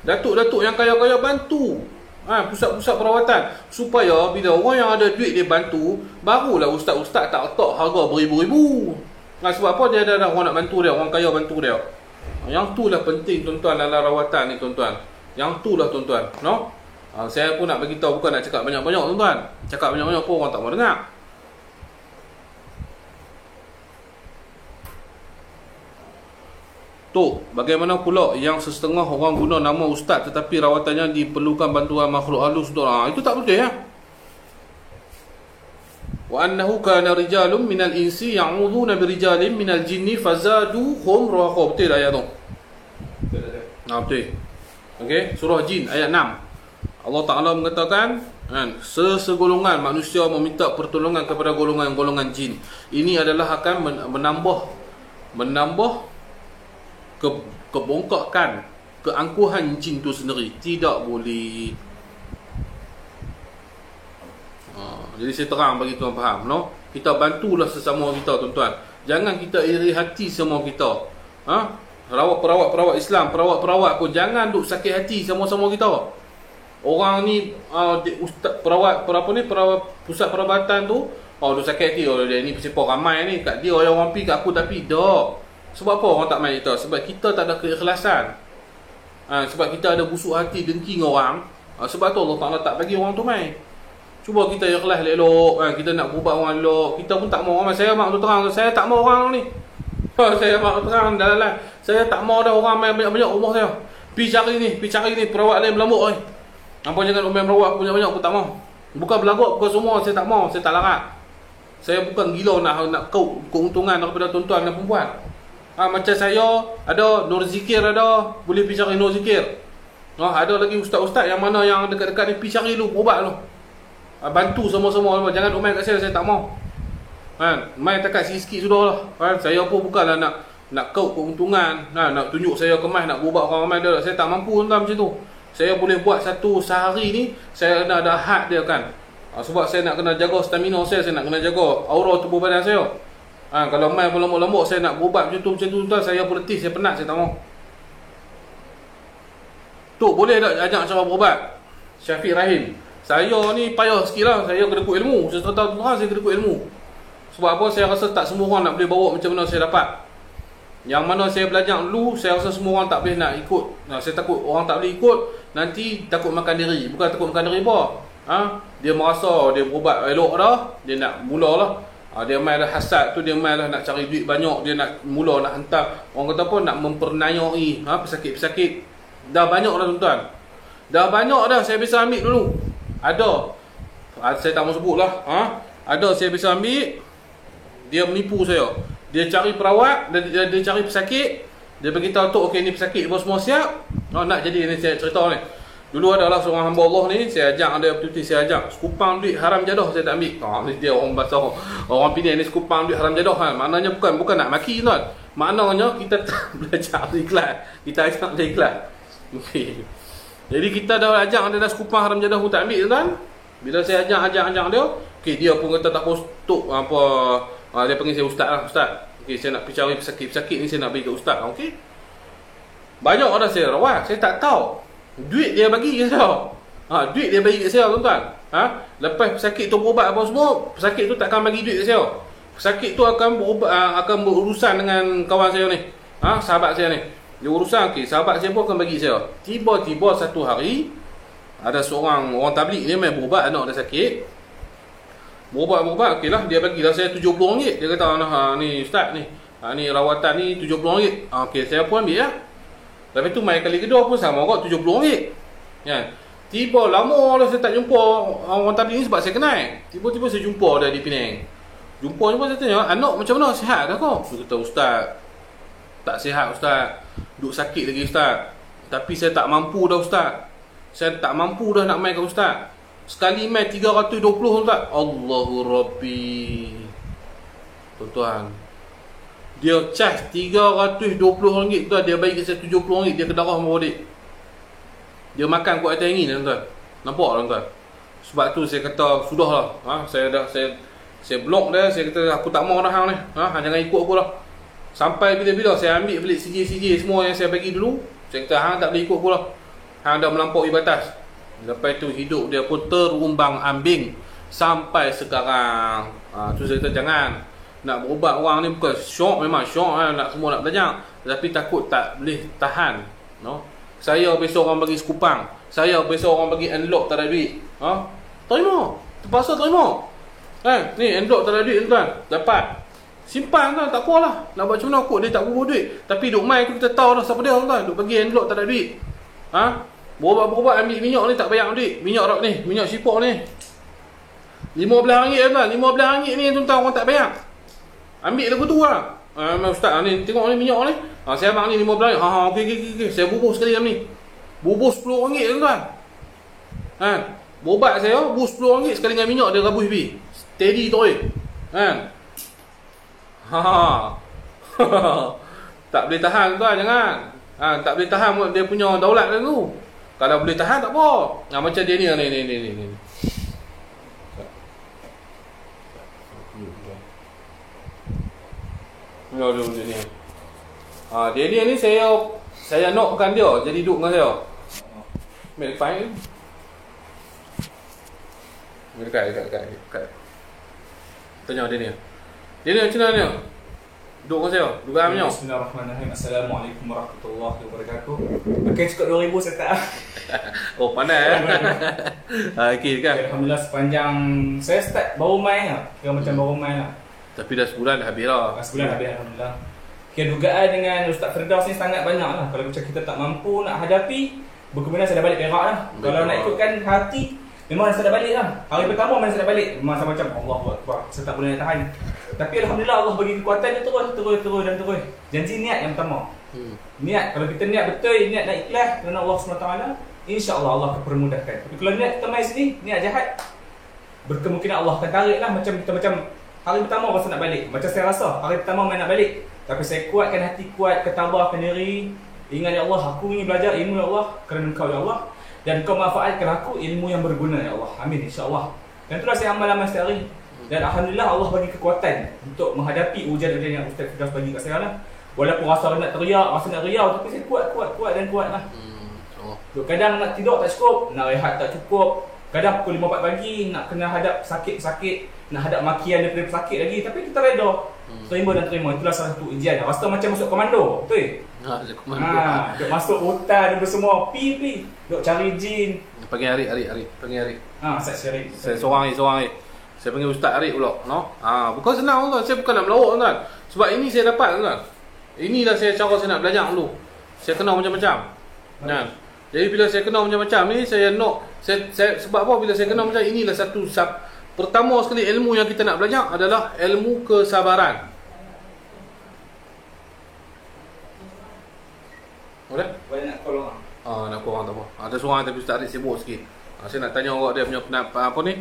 Datuk-datuk yang kaya-kaya bantu pusat-pusat perawatan, supaya bila orang yang ada duit dia bantu, barulah ustaz-ustaz tak letak harga beribu-ribu. Sebab apa? Dia ada orang nak bantu dia, orang kaya bantu dia. Yang tu lah penting tuan-tuan dalam rawatan ni tuan-tuan. Yang tu lah tuan-tuan, no? Saya pun nak bagi tahu, bukan nak cakap banyak-banyak tuan-tuan. Cakap banyak-banyak pun orang tak mau dengar. Tu, bagaimana pula yang setengah orang guna nama ustaz tetapi rawatannya diperlukan bantuan makhluk halus tu. Itu tak betul ya. Wa annahu kana rijalun minal insi ya'uduna birijalin minal jinni fazaduhum rahaqa. Betul ayat tu. Betul. Okey, surah Jin ayat 6. Allah Taala mengatakan, sesegolongan manusia meminta pertolongan kepada golongan-golongan jin. Ini adalah akan menambah kebongkakan keangkuhan jin tu sendiri. Tidak boleh. Jadi saya terang bagi tuan faham, no? Kita bantulah sesama kita tuan-tuan. Jangan kita iri hati semua kita. Perawat-perawat Islam, perawat-perawat pun jangan duk sakit hati sama-sama kita. Orang ni perawat pusat perubatan tu, duk sakit hati, dia ni pesipah ramai ni, kat dia orang pi, kat aku tapi tak. Sebab apa orang tak main kita? Sebab kita tak ada keikhlasan. Sebab kita ada busuk hati, dengki dengan orang. Sebab tu Allah Ta'ala tak bagi orang tu main. Cuba kita ikhlas elok, kita nak berubat orang elok. Kita pun tak mau orang. Saya mak tu terang, saya tak mau orang ni. Saya mak tu terang dalam. Saya tak mau dah orang main banyak-banyak rumah saya. Pergi cari ni perawat lain berlambak ni. Apa jangan main perawat banyak-banyak, aku tak mau. Bukan berlagu, bukan semua, saya tak mau, saya tak larat. Saya bukan gila nak kau keuntungan daripada tuan-tuan dan perempuan. Macam saya ada Nur Zikir, ada boleh pergi cari Nur Zikir. Ada lagi ustaz-ustaz yang mana yang dekat-dekat ni, pergi cari lu, berubat lu. Bantu sama-sama, jangan main kat saya tak mau. Main takat sikit-sikit sudah lah. Saya pun bukanlah nak kau keuntungan, nak tunjuk saya kemas nak berubat orang ramai dia. Saya tak mampu tuan macam tu. Saya boleh buat satu sehari ni, saya kena ada had dia kan. Sebab saya nak kena jaga stamina saya nak kena jaga aura tubuh badan saya. Kalau main berlambak-lambak, saya nak berubat macam tu tuan, saya berletih, saya penat, saya tak mau. Tu boleh tak ajak cara berubat? Syafiq Rahim. Saya ni payah sikit lah, saya kena ikut ilmu. Saya tahu Tuhan, saya kena ikut ilmu. Sebab apa? Saya rasa tak semua orang nak boleh bawa macam mana saya dapat. Yang mana saya belajar dulu, saya rasa semua orang tak boleh nak ikut. Saya takut orang tak boleh ikut, nanti takut makan diri. Bukan takut makan diri apa? Dia merasa dia berubat elok dah, dia nak mula lah. Dia main dah hasad tu, dia main lah nak cari duit banyak, dia nak mula nak hantar. Orang kata apa, nak mempernayai pesakit-pesakit. Dah banyak dah tuan-tuan. Dah banyak dah saya bisa ambil dulu. Ada. Saya tak mau sebut lah. Ada saya bisa ambil. Dia menipu saya. Dia cari perawat, dia cari pesakit. Dia beritahu tu, okey ni pesakit, semua siap. Nak jadi ni saya cerita ni. Dulu adalah seorang hamba Allah ni, saya ajak ada opportunity, saya ajak sekupang duit haram jadah saya tak ambil. Ni dia orang bahasa orang Penang ni, sekupang duit haram jadah kan. Maknanya bukan nak maki tuan. Maknanya kita tak belajar ikhlas. Kita ajak dia ikhlas. Okey. Jadi kita dah ajak dia dah sekupang haram jadah pun tak ambil tuan. Bila saya ajak dia, okey dia pun kata tak apa stok apa. Dia panggil saya ustaz lah, ustaz. Okey, saya nak pergi cari pesakit ni, saya nak bagi ke ustaz. Okey. Banyak orang saya rawat, saya tak tahu. Duit dia bagi ke saya. Duit dia bagi ke saya tuan-tuan. Lepas pesakit tu berubat apa semua, pesakit tu takkan bagi duit ke saya. Pesakit tu akan berurusan dengan kawan saya ni. Sahabat saya ni. Dia urusan, okey, sahabat saya pun akan bagi saya. Tiba-tiba satu hari ada seorang orang tabligh ni main berubat, anak dia sakit. Berubat, okeylah, dia bagilah saya RM70. Dia kata, ni ustaz ni. Ni rawatan ni RM70. Okey, saya pun ambil lah. Lepas tu main kali kedua pun sama juga RM70. Ya. Tiba lama dah saya tak jumpa orang tabligh ni sebab saya kenal. Tiba-tiba saya jumpa dia di Penang. Jumpa saya tanya, anak macam mana, sihat dah kau? Dia kata, ustaz, tak sihat ustaz. Duk sakit lagi ustaz. Tapi saya tak mampu dah ustaz. Saya tak mampu dah nak main ke ustaz. Sekali main 320 ustaz. Allahu Rabbi. Tuan-tuan, dia charge RM320 tu, dia bagi saya RM70, dia ke darah merodik. Dia makan kuat atas angin tuan-tuan. Nampak tuan-tuan? Sebab tu saya kata sudahlah. Saya block dia, saya kata aku tak mau dah hang ni. Jangan ikut aku lah. Sampai bila-bila saya ambil balik CJ semua yang saya bagi dulu. Saya kata hang tak boleh ikut aku lah. Hang dah melampaui batas. Lepas tu hidup dia pun terumbang ambing sampai sekarang. Tu saya kata jangan. Nak berubat orang ni bukan syok, memang syok nak semua nak belajar, tapi takut tak boleh tahan. Saya besok orang bagi sekupang, saya besok orang bagi envelope tak ada duit. Terima, terpaksa terima. Ni envelope tak ada duit tuan, dapat simpan tuan, tak apalah. Nak buat macam mana kot dia tak berubah duit. Tapi duk mai tu kita tahu dah siapa dia tuan, duk bagi envelope tak ada duit. Berubat ambil minyak ni tak bayar duit. Minyak ni, minyak sipok ni RM15 tuan, RM15 ni tuan-tuan orang tak bayar. Ambil lagu tu lah. Ustaz ni tengok ni minyak ni. Saya abang ni RM15. Okey. Saya bubuh sekali dalam ni. Bubuh RM10 tuan. Berubat saya bubuh RM10 sekali dengan minyak dia rabus habis. Steady tu Tak boleh tahan tuan, jangan. Tak boleh tahan dia punya daulat dia tu. Kalau boleh tahan tak apa. Macam dia ni. Dia ni saya knockkan dia jadi duduk dengan saya. Make fine. Dekat. Tanya dia ni. Dia ni macam mana? Duduk dengan saya. Duduk dengan minyak. Bismillahirrahmanirrahim. Assalamualaikum warahmatullahi wabarakatuh. Okey, cukup 2000 saya tak. Oh, pandai okey kan. Alhamdulillah, sepanjang saya start baru main lah. Kira macam baru main lah. Tapi dah sebulan dah habis lah. Sebulan habis alhamdulillah. Okay, dugaan dengan Ustaz Firdaus ni sangat banyak lah. Kalau macam kita tak mampu nak hadapi, berkemudian saya dah balik Perak lah. Kalau nak ikutkan hati, memang saya dah balik lah. Hari pertama memang saya dah balik. Memang macam Allahu Akbar, saya tak boleh nak tahan. Tapi alhamdulillah Allah bagi kekuatan dia terus. Janji niat yang pertama. Niat, kalau kita niat betul, niat nak ikhlas kerana Allah SWT, insya-Allah Allah akan permudahkan. Tapi kalau niat kita main sini, niat jahat, berkemungkinan Allah akan tarik lah. Macam kita hari pertama rasa nak balik. Macam saya rasa hari pertama main nak balik. Tapi saya kuatkan hati, ketabahkan diri. Ingat ya Allah, aku ingin belajar ilmu ya Allah kerana Engkau ya Allah. Dan Engkau manfaatkan aku ilmu yang berguna ya Allah. Amin insya-Allah. Dan itulah saya amal-amal setiap hari. Dan alhamdulillah Allah bagi kekuatan untuk menghadapi ujian-ujian yang Ustaz Firdaus bagi kat saya lah. Walaupun rasa nak teriak, rasa nak riau, tapi saya kuat lah. Kadang nak tidur tak cukup, nak rehat tak cukup. Kadang pukul 5 pagi nak kena hadap sakit, nak hadap makian daripada pesakit lagi. Tapi kita reda. Terima. Itulah salah satu ujian. Rasa macam masuk komando. Betul? Duk masuk hutan dan semua. Pi. Duk cari jin. Panggil Arik. Ustaz Syarif. Saya seorang ni. Saya panggil Ustaz Arik pula. Bukan senang tuan. Saya bukan nak melawak tuan. Sebab ini saya dapat tuan. Inilah cara saya nak belajar dulu. Saya kenal macam-macam. Jadi bila saya kenal macam-macam ni, saya sebab apa bila saya kenal macam inilah satu pertama sekali ilmu yang kita nak belajar adalah ilmu kesabaran. Boleh? Boleh nak tolong. Nak korang tak apa. atas orang tapi Ustaz Arif sibuk sikit. Saya nak tanya awak dia punya apa ni,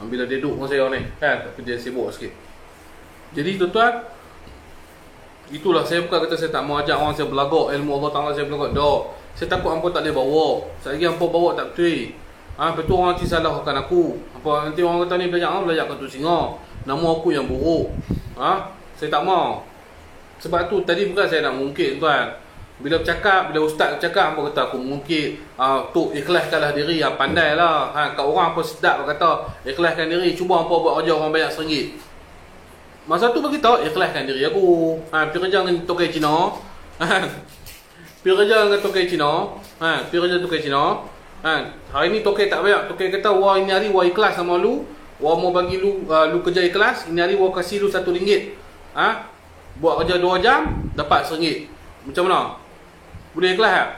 bila dia duduk dengan saya ni kan, tapi dia sibuk sikit. Jadi tuan-tuan, itulah saya bukan kata saya tak mau ajak orang saya belagak ilmu Allah Ta'ala, saya belagak dah. Saya takut hampa tak boleh bawa. Saya lagi hampa bawa tak betul. Lepas tu orang nanti salahkan aku. Nanti orang kata ni belajar kat tu singa. Nama aku yang buruk. Saya tak mau. Sebab tu tadi bukan saya nak mengungkit tuan. Bila bercakap, bila ustaz bercakap, hampa kata aku mengungkit. Tu ikhlaskanlah diri. Pandailah. Kat orang hampa sedap kata ikhlaskan diri. Cuba hampa buat kerja orang banyak RM1. Masa tu bagi tahu ikhlaskan diri aku. Pergi kerja dengan tokai Cina. Pergi kerja dengan tokai Cina. Pergi kerja tokai Cina. Hari ni tokai tak banyak. Tokai kata, wah ini hari wah ikhlas sama lu. Wah mau bagi lu kerja ikhlas. Ini hari wah kasih lu RM1. Buat kerja 2 jam dapat RM1. Macam mana? Boleh ikhlas tak?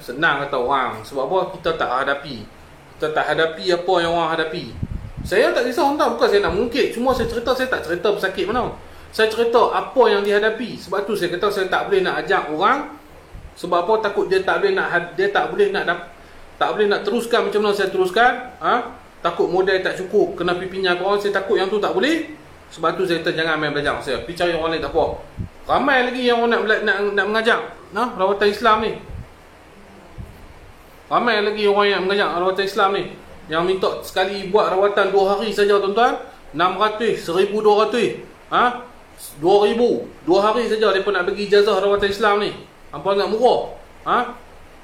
Senang kata orang. Sebab apa? Kita tak hadapi. Kita tak hadapi apa yang orang hadapi. Saya tak risau entah, bukan saya nak mengungkit. Cuma saya cerita, saya tak cerita pesakit mana. Saya cerita apa yang dihadapi. Sebab tu saya kata saya tak boleh nak ajak orang. Sebab apa? Takut dia tak boleh nak teruskan macam mana saya teruskan. Takut modal tak cukup, kena pipinya ke orang. Saya takut yang tu tak boleh. Sebab tu saya kata jangan main belajar saya. Pergi cari orang lain tak apa. Ramai lagi yang orang nak mengajar rawatan Islam ni. Ramai lagi orang yang mengajar rawatan Islam ni, yang minta sekali buat rawatan 2 hari saja tuan-tuan, 600, 1200, 2000, 2 hari saja mereka nak bagi ijazah rawatan Islam ni. Hampa nak murah,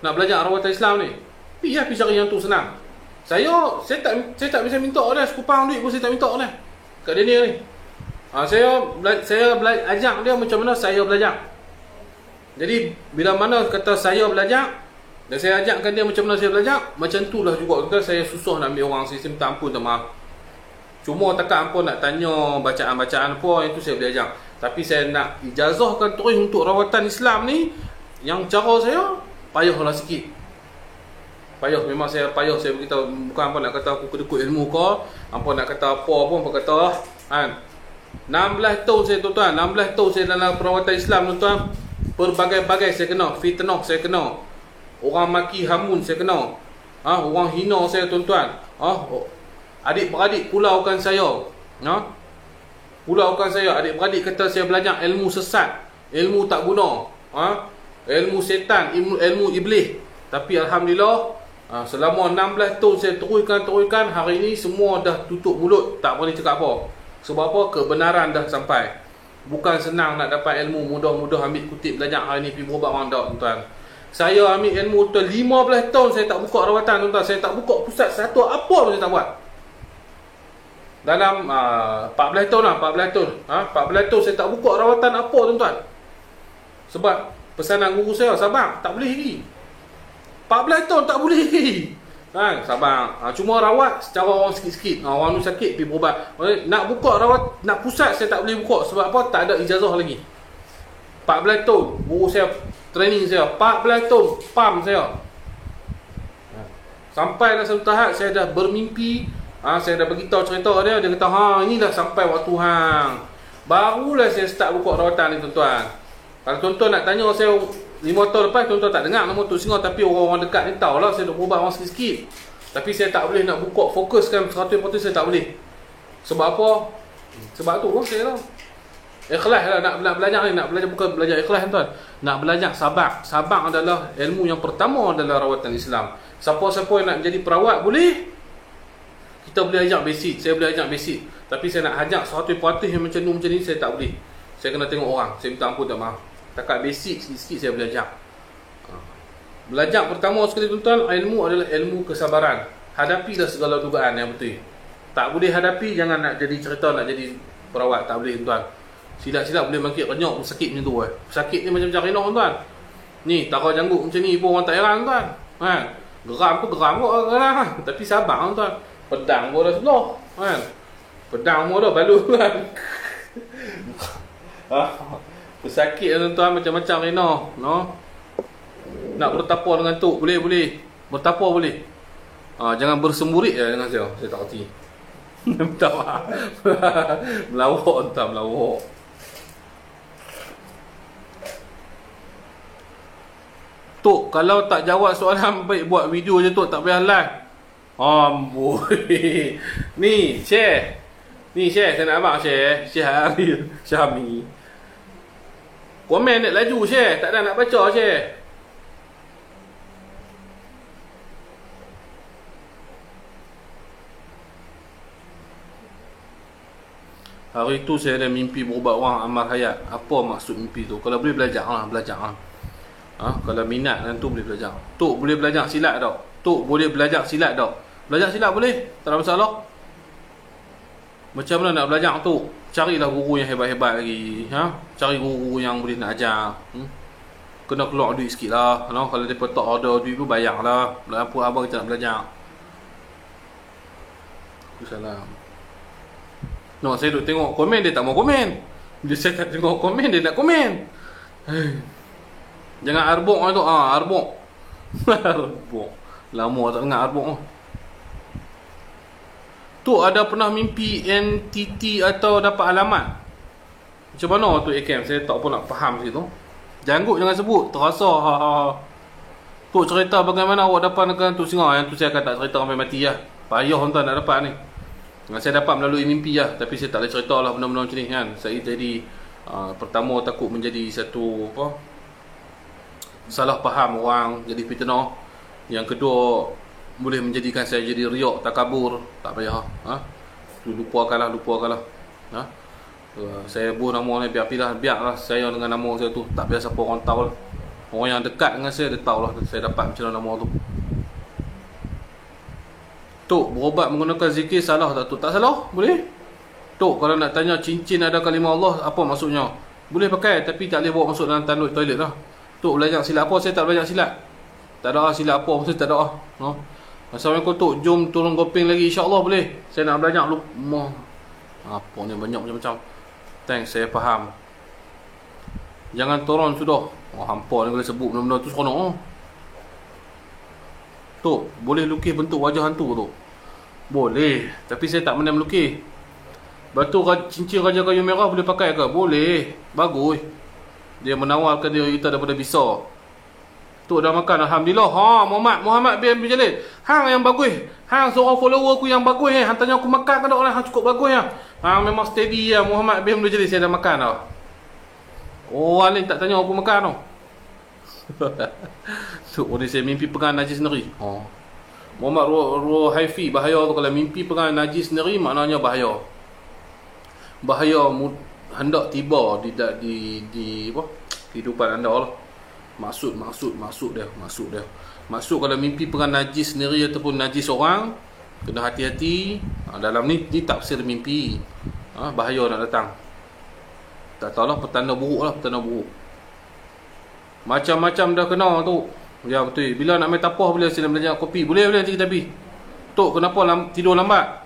nak belajar rawatan Islam ni. Pergi cari yang tu senang. Saya tak bisa minta dah, sekupang duit pun saya tak minta dah kat dia ni. Saya ajak dia macam mana saya belajar. Jadi bila mana kata saya belajar dan saya ajakkan dia macam mana saya belajar, macam tu lah juga tuan, saya susah nak ambil orang. Saya minta ampun, tak maaf. Cuma takkan ampun nak tanya bacaan-bacaan apa, itu saya boleh ajak. Tapi saya nak ijazahkan terus untuk rawatan Islam ni, yang cara saya payahlah sikit. Payah, memang saya payah. Saya beritahu, bukan apa nak kata aku kedekut ilmu ke, apa nak kata apa pun, apa kata 16 tahun saya tuan-tuan, 16 tahun saya dalam perawatan Islam tuan-tuan. Berbagai-bagai saya kena, fitnah saya kena, orang maki hamun saya kena, orang hina saya tuan-tuan, adik-beradik pulaukan saya, adik-beradik kata saya belajar ilmu sesat, ilmu tak guna, ilmu setan, ilmu iblis. Tapi alhamdulillah, selama 16 tahun saya teruskan, hari ini semua dah tutup mulut, tak boleh cakap apa. Sebab apa? Kebenaran dah sampai. Bukan senang nak dapat ilmu, mudah-mudah ambil kutip belajar hari ni pergi berubat orang tak tuan-tuan. Saya ambil ilmu tu 15 tahun saya tak buka rawatan tuan-tuan. Saya tak buka pusat satu apa pun saya tak buat. Dalam 14 tahun lah, 14 tahun saya tak buka rawatan apa tuan-tuan. Sebab pesanan guru saya, sabar, tak boleh lagi. 14 tahun tak boleh lagi. Sabar. Cuma rawat secara orang sikit-sikit. Orang tu sakit pergi berubat. Nak buka rawat, nak pusat saya tak boleh buka. Sebab apa? Tak ada ijazah lagi. 14 tahun guru saya training saya, 14 tahun pam saya. Sampai dah satu tahap saya dah bermimpi. Saya dah beritahu cerita dia. Dia kata inilah sampai waktu hang. Barulah saya start buka rawatan ni tuan-tuan. Kalau tuan-tuan nak tanya saya 5 tahun lepas, tuan-tuan tak dengar nama Tok Singa. Tapi orang-orang dekat ni tahulah saya dah berubah orang sikit-sikit. Tapi saya tak boleh nak buka, fokuskan 100% saya tak boleh. Sebab apa? Sebab tu saya lah ikhlas lah nak belajar ni. Nak belajar, bukan belajar ikhlas tuan, nak belajar sabar. Sabar adalah ilmu yang pertama dalam rawatan Islam. Siapa-siapa yang nak jadi perawat boleh. Kita boleh ajak basic, saya boleh ajak basic. Tapi saya nak ajak 100% yang macam ni saya tak boleh. Saya kena tengok orang. Saya minta ampun, tak maaf. Takat basic sikit-sikit saya belajar. Belajar pertama sekali tuan-tuan, ilmu adalah ilmu kesabaran. Hadapilah segala dugaan yang betul. Tak boleh hadapi, jangan nak jadi cerita nak jadi perawat. Tak boleh tuan. Silap-silap boleh bangkit renyok pun sakit macam tu. Sakit ni macam rino tuan. Ni taruh janggut macam ni pun orang tak heran tuan. Geram kok tapi sabar tuan. Pedang pun dah sebelah. Pedang pun dah balu tuan. Pesakit tuan-tuan macam-macam rino, Nak bertapa dengan tu boleh. Bertapa boleh. Jangan bersemburit dengan saya. Saya tak reti. Minta maaf. Melawak tuan, melawak. Tu Tok, kalau tak jawab soalan baik buat video je Tok, tak payah live. Amboi. Ni, share. Ni share, saya nak abang share. Share Syahmi. Komen nak laju share, tak ada nak baca share. Hari tu saya ada mimpi berubat orang amal hayat. Apa maksud mimpi tu? Kalau boleh belajar lah, kalau minat kan tu boleh belajar. Tok boleh belajar silat tak? Tok boleh belajar silat tak? Belajar silat boleh, tak ada masalah. Macam mana nak belajar tu? Carilah guru yang hebat-hebat lagi, cari guru yang boleh nak ajar. Kena keluar duit sikit lah, kalau dia tak order duit tu bayar lah. Apa abang kita nak belajar. Salam. No, saya duk tengok komen, dia tak mau komen. Bila saya tak tengok komen, dia nak komen. Jangan arbok lah tu. Arbok. Arbok. Lama tak dengar arbok. Tu ada pernah mimpi entiti atau dapat alamat? Macam mana tu Akem? Saya tak apa nak faham situ. Janggut jangan sebut. Terasa. Tu cerita bagaimana awak dapat dengan tu singa. Yang tu saya akan tak cerita sampai mati lah. Payah tuan nak dapat ni. Saya dapat melalui mimpi lah. Tapi saya tak boleh cerita lah benda-benda macam ni kan. Saya jadi pertama takut menjadi satu salah faham orang, jadi fitnah. Yang kedua boleh menjadikan saya jadi riak, takabur. Tak payah. Lupakanlah. Saya buh nama ni, biarlah saya dengan nama saya tu. Tak biasa siapa orang tahu lah. Orang yang dekat dengan saya, dia tahu lah saya dapat macam mana nama tu. Tok, berubat menggunakan zikir salah tak Tok? Tak salah, boleh. Tok, kalau nak tanya cincin ada kalimah Allah, apa maksudnya? Boleh pakai, tapi tak boleh bawa masuk dalam tanduk toilet lah. Tok, belajar silat apa? Saya tak belajar silat. Tak ada silat apa, saya tak ada. Assalamualaikum Tok, jom turun gopeng lagi, insyaAllah boleh. Saya nak belajar lu. Apa ni, banyak macam-macam. Thanks, saya faham. Jangan turun sudah. Hampa ni boleh sebut benda-benda tu seronok. Tok, boleh lukis bentuk wajah hantu tu? Boleh, tapi saya tak pandai melukis. Batu cincin Raja Kayu Merah boleh pakai ke? Boleh, bagus. Dia menawarkan diri kita daripada bisa. Tok dah makan, Alhamdulillah. Muhammad bin Jalil, hang yang bagus. Hang seorang follower aku yang bagus. Hang tanya aku makan ke tak lah? Hang cukup bagus ya. Hang memang steady ya. Muhammad bin Jalil, saya dah makan dah. Orang lain tak tanya aku makan tau. So, oleh saya mimpi pegang najis sendiri. Muhammad Haifi, bahaya tu kalau mimpi pegang najis sendiri, maknanya bahaya. Bahaya hendak tiba di kehidupan anda lah. Maksud dia. Maksud kalau mimpi pegang najis sendiri ataupun najis orang, kena hati-hati. Dalam ni tafsir mimpi. Bahaya nak datang. Tak tahulah, petanda buruk. Macam-macam dah kena tu. Ya betul. Bila nak main tapah boleh sila belajar kopi. Boleh nanti kita pergi. Tok, kenapa tidur lambat?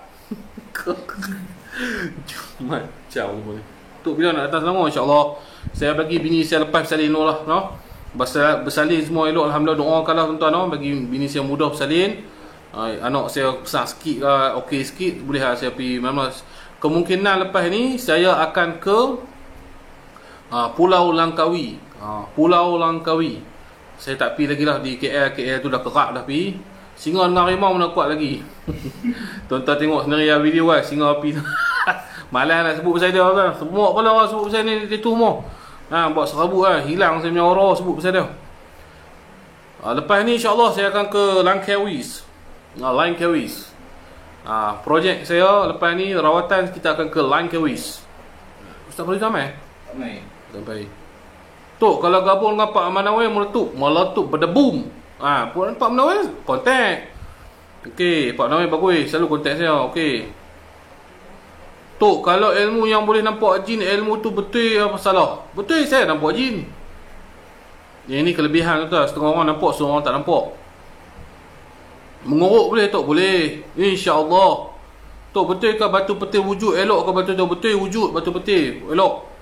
Macam boleh. Tok, bila nak datang selama insya-Allah. Saya bagi bini saya lepas bersalin lah, bersalin semua elok, alhamdulillah, doakanlah tuan-tuan, bagi bini saya mudah bersalin. Anak saya besar sikit lah, okey sikit, boleh lah saya pergi mana. Kemungkinan lepas ni saya akan ke Pulau Langkawi. Pulau Langkawi. Saya tak pergi lagi lah di KL. KL tu dah kerak dah pergi. Singa dengan harimau mana kuat lagi. Tuan-tuan tengok sendiri lah video kan. Singa pergi. Malas nak sebut pasal dia kan. Semua kepala orang sebut pasal ni. Dia tu semua. Buat serabut kan. Hilang saya punya orang sebut pasal dia. Lepas ni insyaAllah saya akan ke Langkawi. Langkawi. Projek saya lepas ni rawatan kita akan ke Langkawi. Ustaz boleh sampai? Sampai. Tok, kalau gabung dengan Pak Manawai meletup berdebum. Pak Manawai kontak. Okey, Pak Manawai bagus, selalu kontak saya. Okey. Tok, kalau ilmu yang boleh nampak jin, ilmu tu betul apa salah? Betul, saya nampak jin. Yang ni kelebihan tu, setengah orang nampak, setengah orang tak nampak. Menguruk boleh Tok? Boleh, insya-Allah. Tok, betul ke batu petir wujud elok ke batu tu? Betul wujud batu petir elok.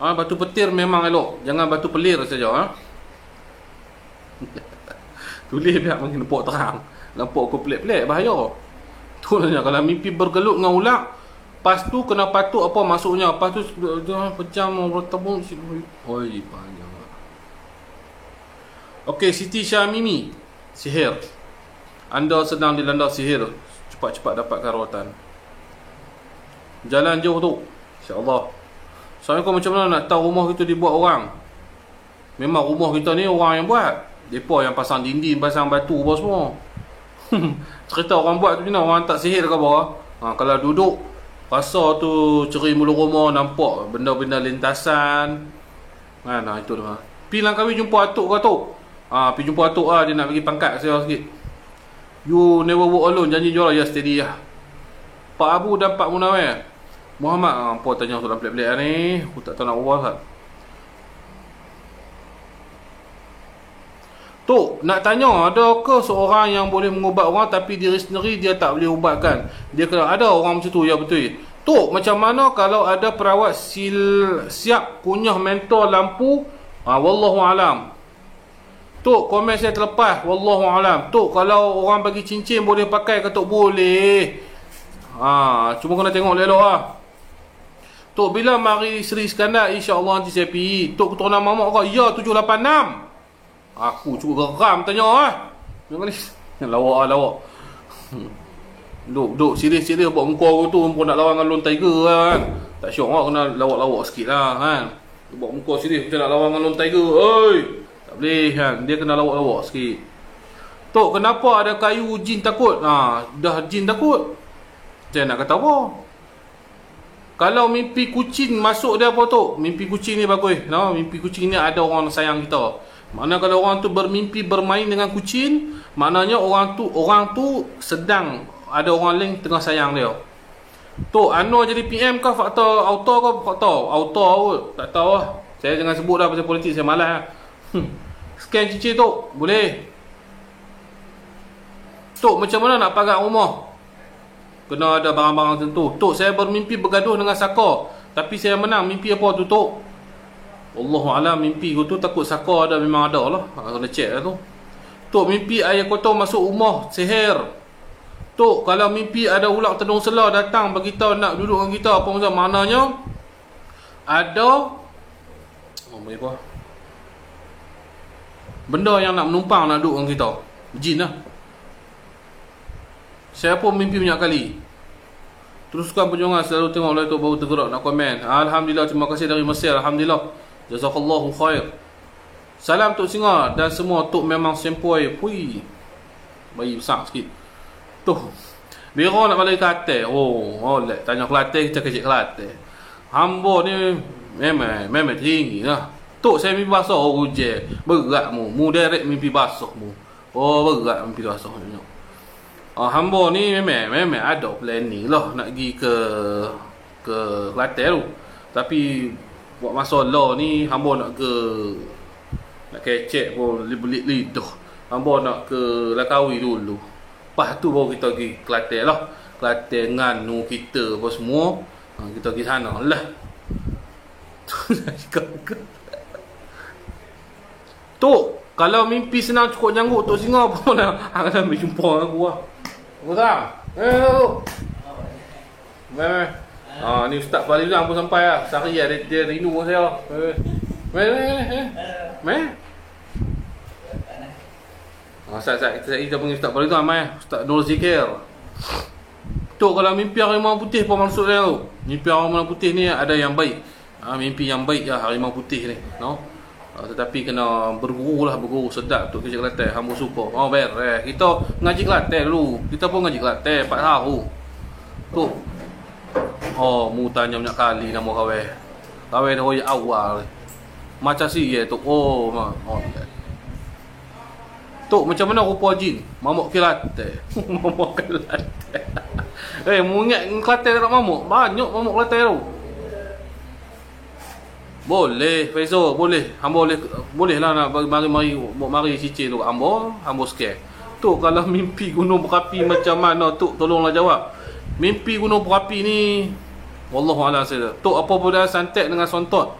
Batu petir memang elok. Jangan batu pelir saja. Tulis biar makin nampak terang. Nampak aku pelik-pelik, bahaya. Tu lah, kalau mimpi bergelut dengan ular, pas tu kena patut apa maksudnya. Pas tu pejam bertemu. Oi, banyak. Okey, Siti Syamimi, sihir. Anda sedang dilanda sihir. Cepat-cepat dapatkan rawatan. Jalan jauh tu, insya-Allah. Soalnya kau macam mana nak tahu rumah kita dibuat orang? Memang rumah kita ni orang yang buat. Depa yang pasang dinding, pasang batu apa semua. Cerita orang buat tu macam mana? Orang tak sihir ke apa? Kalau duduk, rasa tu ceri mula rumah, nampak benda-benda lintasan. Nah itu dah. Pi Langkawi jumpa atuk ke atuk? Pi jumpa atuk lah, dia nak bagi pangkat saya sikit. You never walk alone, janji jual ya steady lah. Pak Abu dan Pak Munawir. Muhammad, apa tanya soalan pelik-pelik ni? Aku tak tahu nak berbual tak. Tok, nak tanya, adakah seorang yang boleh mengubat orang tapi diri sendiri dia tak boleh ubatkan? Dia kena ada orang macam tu, ya betul. Tok, macam mana kalau ada perawat siap kunyah mentor lampu? Wallahu alam. Tok, komen saya terlepas. Wallahu alam. Tok, kalau orang bagi cincin boleh pakai ke Tok? Boleh. Cuma kena tengok elok lah. Tok, bila mari Seri Iskandar, insya-Allah nanti saya pergi. Tok, keturunan mamak kau? Ya, 786. Aku cukup geram tanya lah. Jangan ni. Lawak. Duk serius-serius buat muka aku tu pun nak lawan dengan Lone Tiger kan. Tak syok lah, kena lawak-lawak sikit lah kan. Buat muka serius macam nak lawan dengan Lone Tiger. Oi, tak boleh kan. Dia kena lawak-lawak sikit. Tok, kenapa ada kayu jin takut? Dah jin takut. Saya nak kata apa? Kalau mimpi kucing masuk dia apa tu? Mimpi kucing ni bagus. Mimpi kucing ni ada orang sayang kita. Maknanya kalau orang tu bermimpi bermain dengan kucing, maknanya orang tu sedang ada orang lain tengah sayang dia. Tok, Anwar jadi PM ke faktor auto ke faktor auto kot? Tak tahu lah. Saya jangan sebut dah pasal politik, saya malas lah. Scan cincin tu, boleh. Tok, macam mana nak pagar rumah? Kena ada barang-barang tentu. Tok, saya bermimpi bergaduh dengan Saka, tapi saya menang. Mimpi apa tu, Tok? Allahu'alam, mimpi aku tu takut Saka ada, memang ada lah. Kena check lah tu. Tok, mimpi air kotor masuk rumah, sihir. Tok, kalau mimpi ada ular tendung selah datang beritahu nak duduk dengan kita, apa maksud? Maknanya ada benda yang nak menumpang nak duduk dengan kita. Jin lah. Saya pun mimpi banyak kali. Teruskan perjuangan, selalu tengok lah tu baru tergerak nak komen. Alhamdulillah, terima kasih dari Mesir. Alhamdulillah, jazakallahu khair. Salam Tok Singa dan semua. Tok memang sempoi. Pui, bayi besar sikit. Tuh, Biro nak balik Kelantan. Oleh tanya Kelantan, kita kecil Kelantan. Hamba ni memang tinggi lah. Tok, saya mimpi basah. Hujan berat mu direct mimpi basah mu. Berat mimpi basah. Hamba ni memang ada planning lah nak pergi ke Kelantan tu. Tapi buat masalah ni, hamba nak kecek pun lidah. Hamba nak ke Langkawi dulu. Lepas tu baru kita pergi Kelantan lah. Kelantan nganu kita apa semua. Kita pergi sana lah. Tok, kalau mimpi senang cukup janggut Tok Singa apa nak? Kena ambil jumpa aku lah. Apa tak? Ni Ustaz Falizan pun sampai lah. Sehari lah dia rindu saya lah. Kita panggil Ustaz Falizan Ustaz Nur Zikir. Tok, kalau mimpi harimau putih apa maksud dia tu? Mimpi harimau putih ni ada yang baik. Mimpi yang baik lah harimau putih ni, tetapi kena berguru sedap Tok kerja Kelantan. Hamba suka. Kita ngaji Kelantan dulu. Kita pun ngaji Kelantan 4 tahun. Tok, mu tanya banyak kali nama kawan. Kawan dah royak awal. Macam si ya Tok. Tok, macam mana rupa jin? Mamuk Kelantan. Mamuk Kelantan. Mu ingat Kelantan tak mamuk? Banyak mamuk Kelantan tu. Boleh, Faizal, boleh. Hamba boleh lah nak mari cicing tu. Hamba scare. Tok, kalau mimpi gunung berapi macam mana Tok? Tolonglah jawab. Mimpi gunung berapi ni wallahualam saya. Tok, apa benda santet dengan sontot?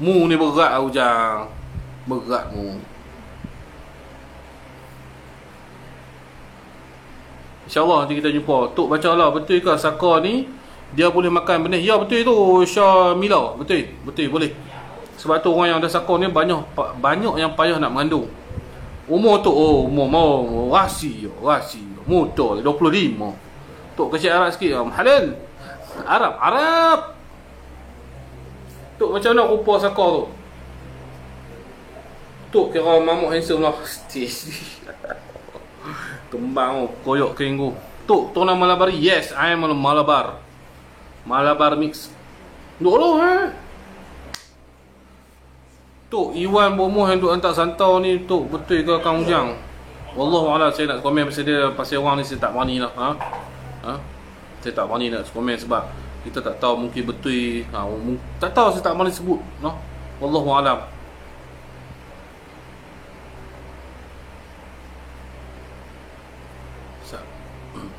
Mu ni berat Ujang. Berat mu. InsyaAllah nanti kita jumpa. Tok, baca lah, betul ke Saka ni dia boleh makan benih? Ya, betul tu Syamila. Betul boleh. Sebab tu orang yang ada Saka ni banyak yang payah nak mengandung. Umur tu, umur mau rahsia. Motor 25. Tok kecil Arab sikit. Halal. Arab. Tok macam mana rupa Saka tu? Tok kira mamuk handsome lah. Kembang koyok kenggu. Tok nama Malabari. Yes, I am a Malabar. Malabar mix. Duk Tok Iwan Bomoh yang duk hantar santau ni, Tok betul ke Kang Ujang? Wallahualam, saya nak komen pasal dia, pasal orang ni saya tak berani lah. Saya tak berani nak komen sebab kita tak tahu, mungkin betul. Tak tahu, saya tak berani sebut. Wallahualam.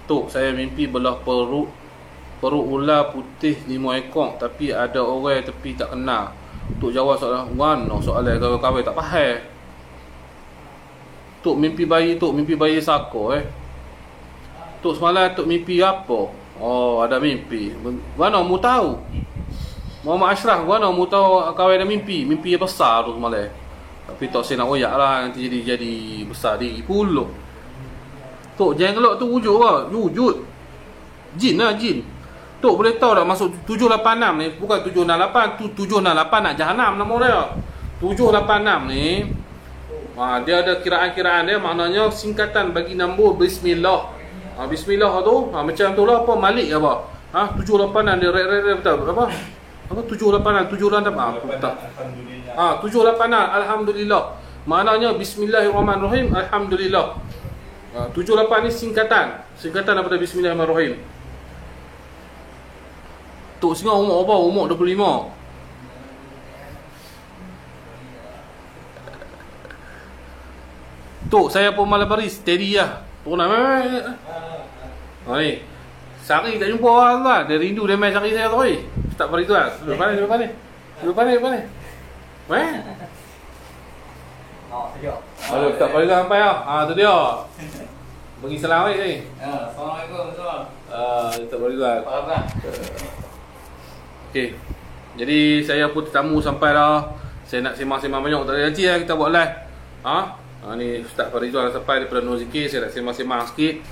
Tok, saya mimpi belah perut ular putih 5 ekor, tapi ada orang tepi tak kenal. Tok jawab soalan kawan-kawan tak faham. Tok mimpi bayi Saka Tok semalam Tok mimpi apa? Oh, ada mimpi. Mana mu tahu? Muhammad Ashraf, mana mu tahu kawan ada mimpi yang besar tu semalam. Tapi Tok saya nak royak lah, nanti jadi besar diri pula. Tok jangan gelak tu wujud. Jin lah, jin. Tok boleh tahu tak masuk 786 ni, bukan 768, tu 768 nak jahanam nama dia. 786 ni dia ada kiraan-kiraan dia, maknanya singkatan bagi nombor bismillah. Bismillah tu macam tu lah, apa Malik apa? 786 dia betul apa? 786 tak. 786 alhamdulillah. Maknanya bismillahirrahmanirrahim, alhamdulillah. 78 ni singkatan daripada bismillahirrahmanirrahim. Tok Singa umur apa? Umur 25. Tok saya pun Malabari steady lah. Tok nak ni Sari tak jumpa orang lah. Dia rindu dia main cari saya tu. Ustaz Faridwan. Depan ni. Halo Ustaz Faridwan sampai lah. Tu dia. Bagi salam ni. Assalamualaikum. Ustaz Faridwan. Okey. Jadi saya pun tetamu sampai dah. Saya nak sembang-sembang banyak, tak ada nanti lah kita buat live. Ni Ustaz Faridwan sampai daripada Nur Zikir, saya nak sembang-sembang sikit.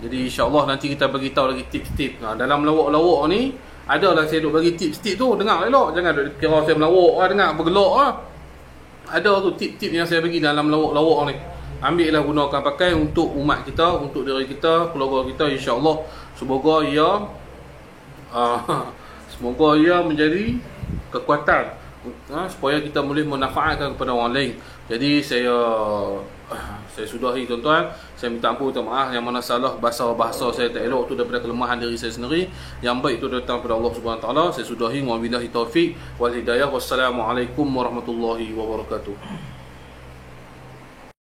Jadi insya-Allah nanti kita bagi tahu lagi tips-tips. Dalam melawak-lawak ni adalah saya duk bagi tips-tips tu, dengar elok. Jangan duk kira saya melawak dengar bergelak Ada tu tip-tip yang saya bagi dalam melawak-lawak ni. Ambillah, gunakan pakai untuk umat kita, untuk diri kita, keluarga kita, insya-Allah. Semoga ia menjadi kekuatan supaya kita boleh memanfaatkan kepada orang lain. Jadi saya sudahi tuan-tuan. Saya minta ampun, minta maaf yang mana salah bahasa saya tak elok tu daripada kelemahan diri saya sendiri. Yang baik itu datang daripada Allah Subhanahu Wa Taala. Saya sudahi, wabillahi taufik wal hidayah. Wassalamualaikum warahmatullahi wabarakatuh.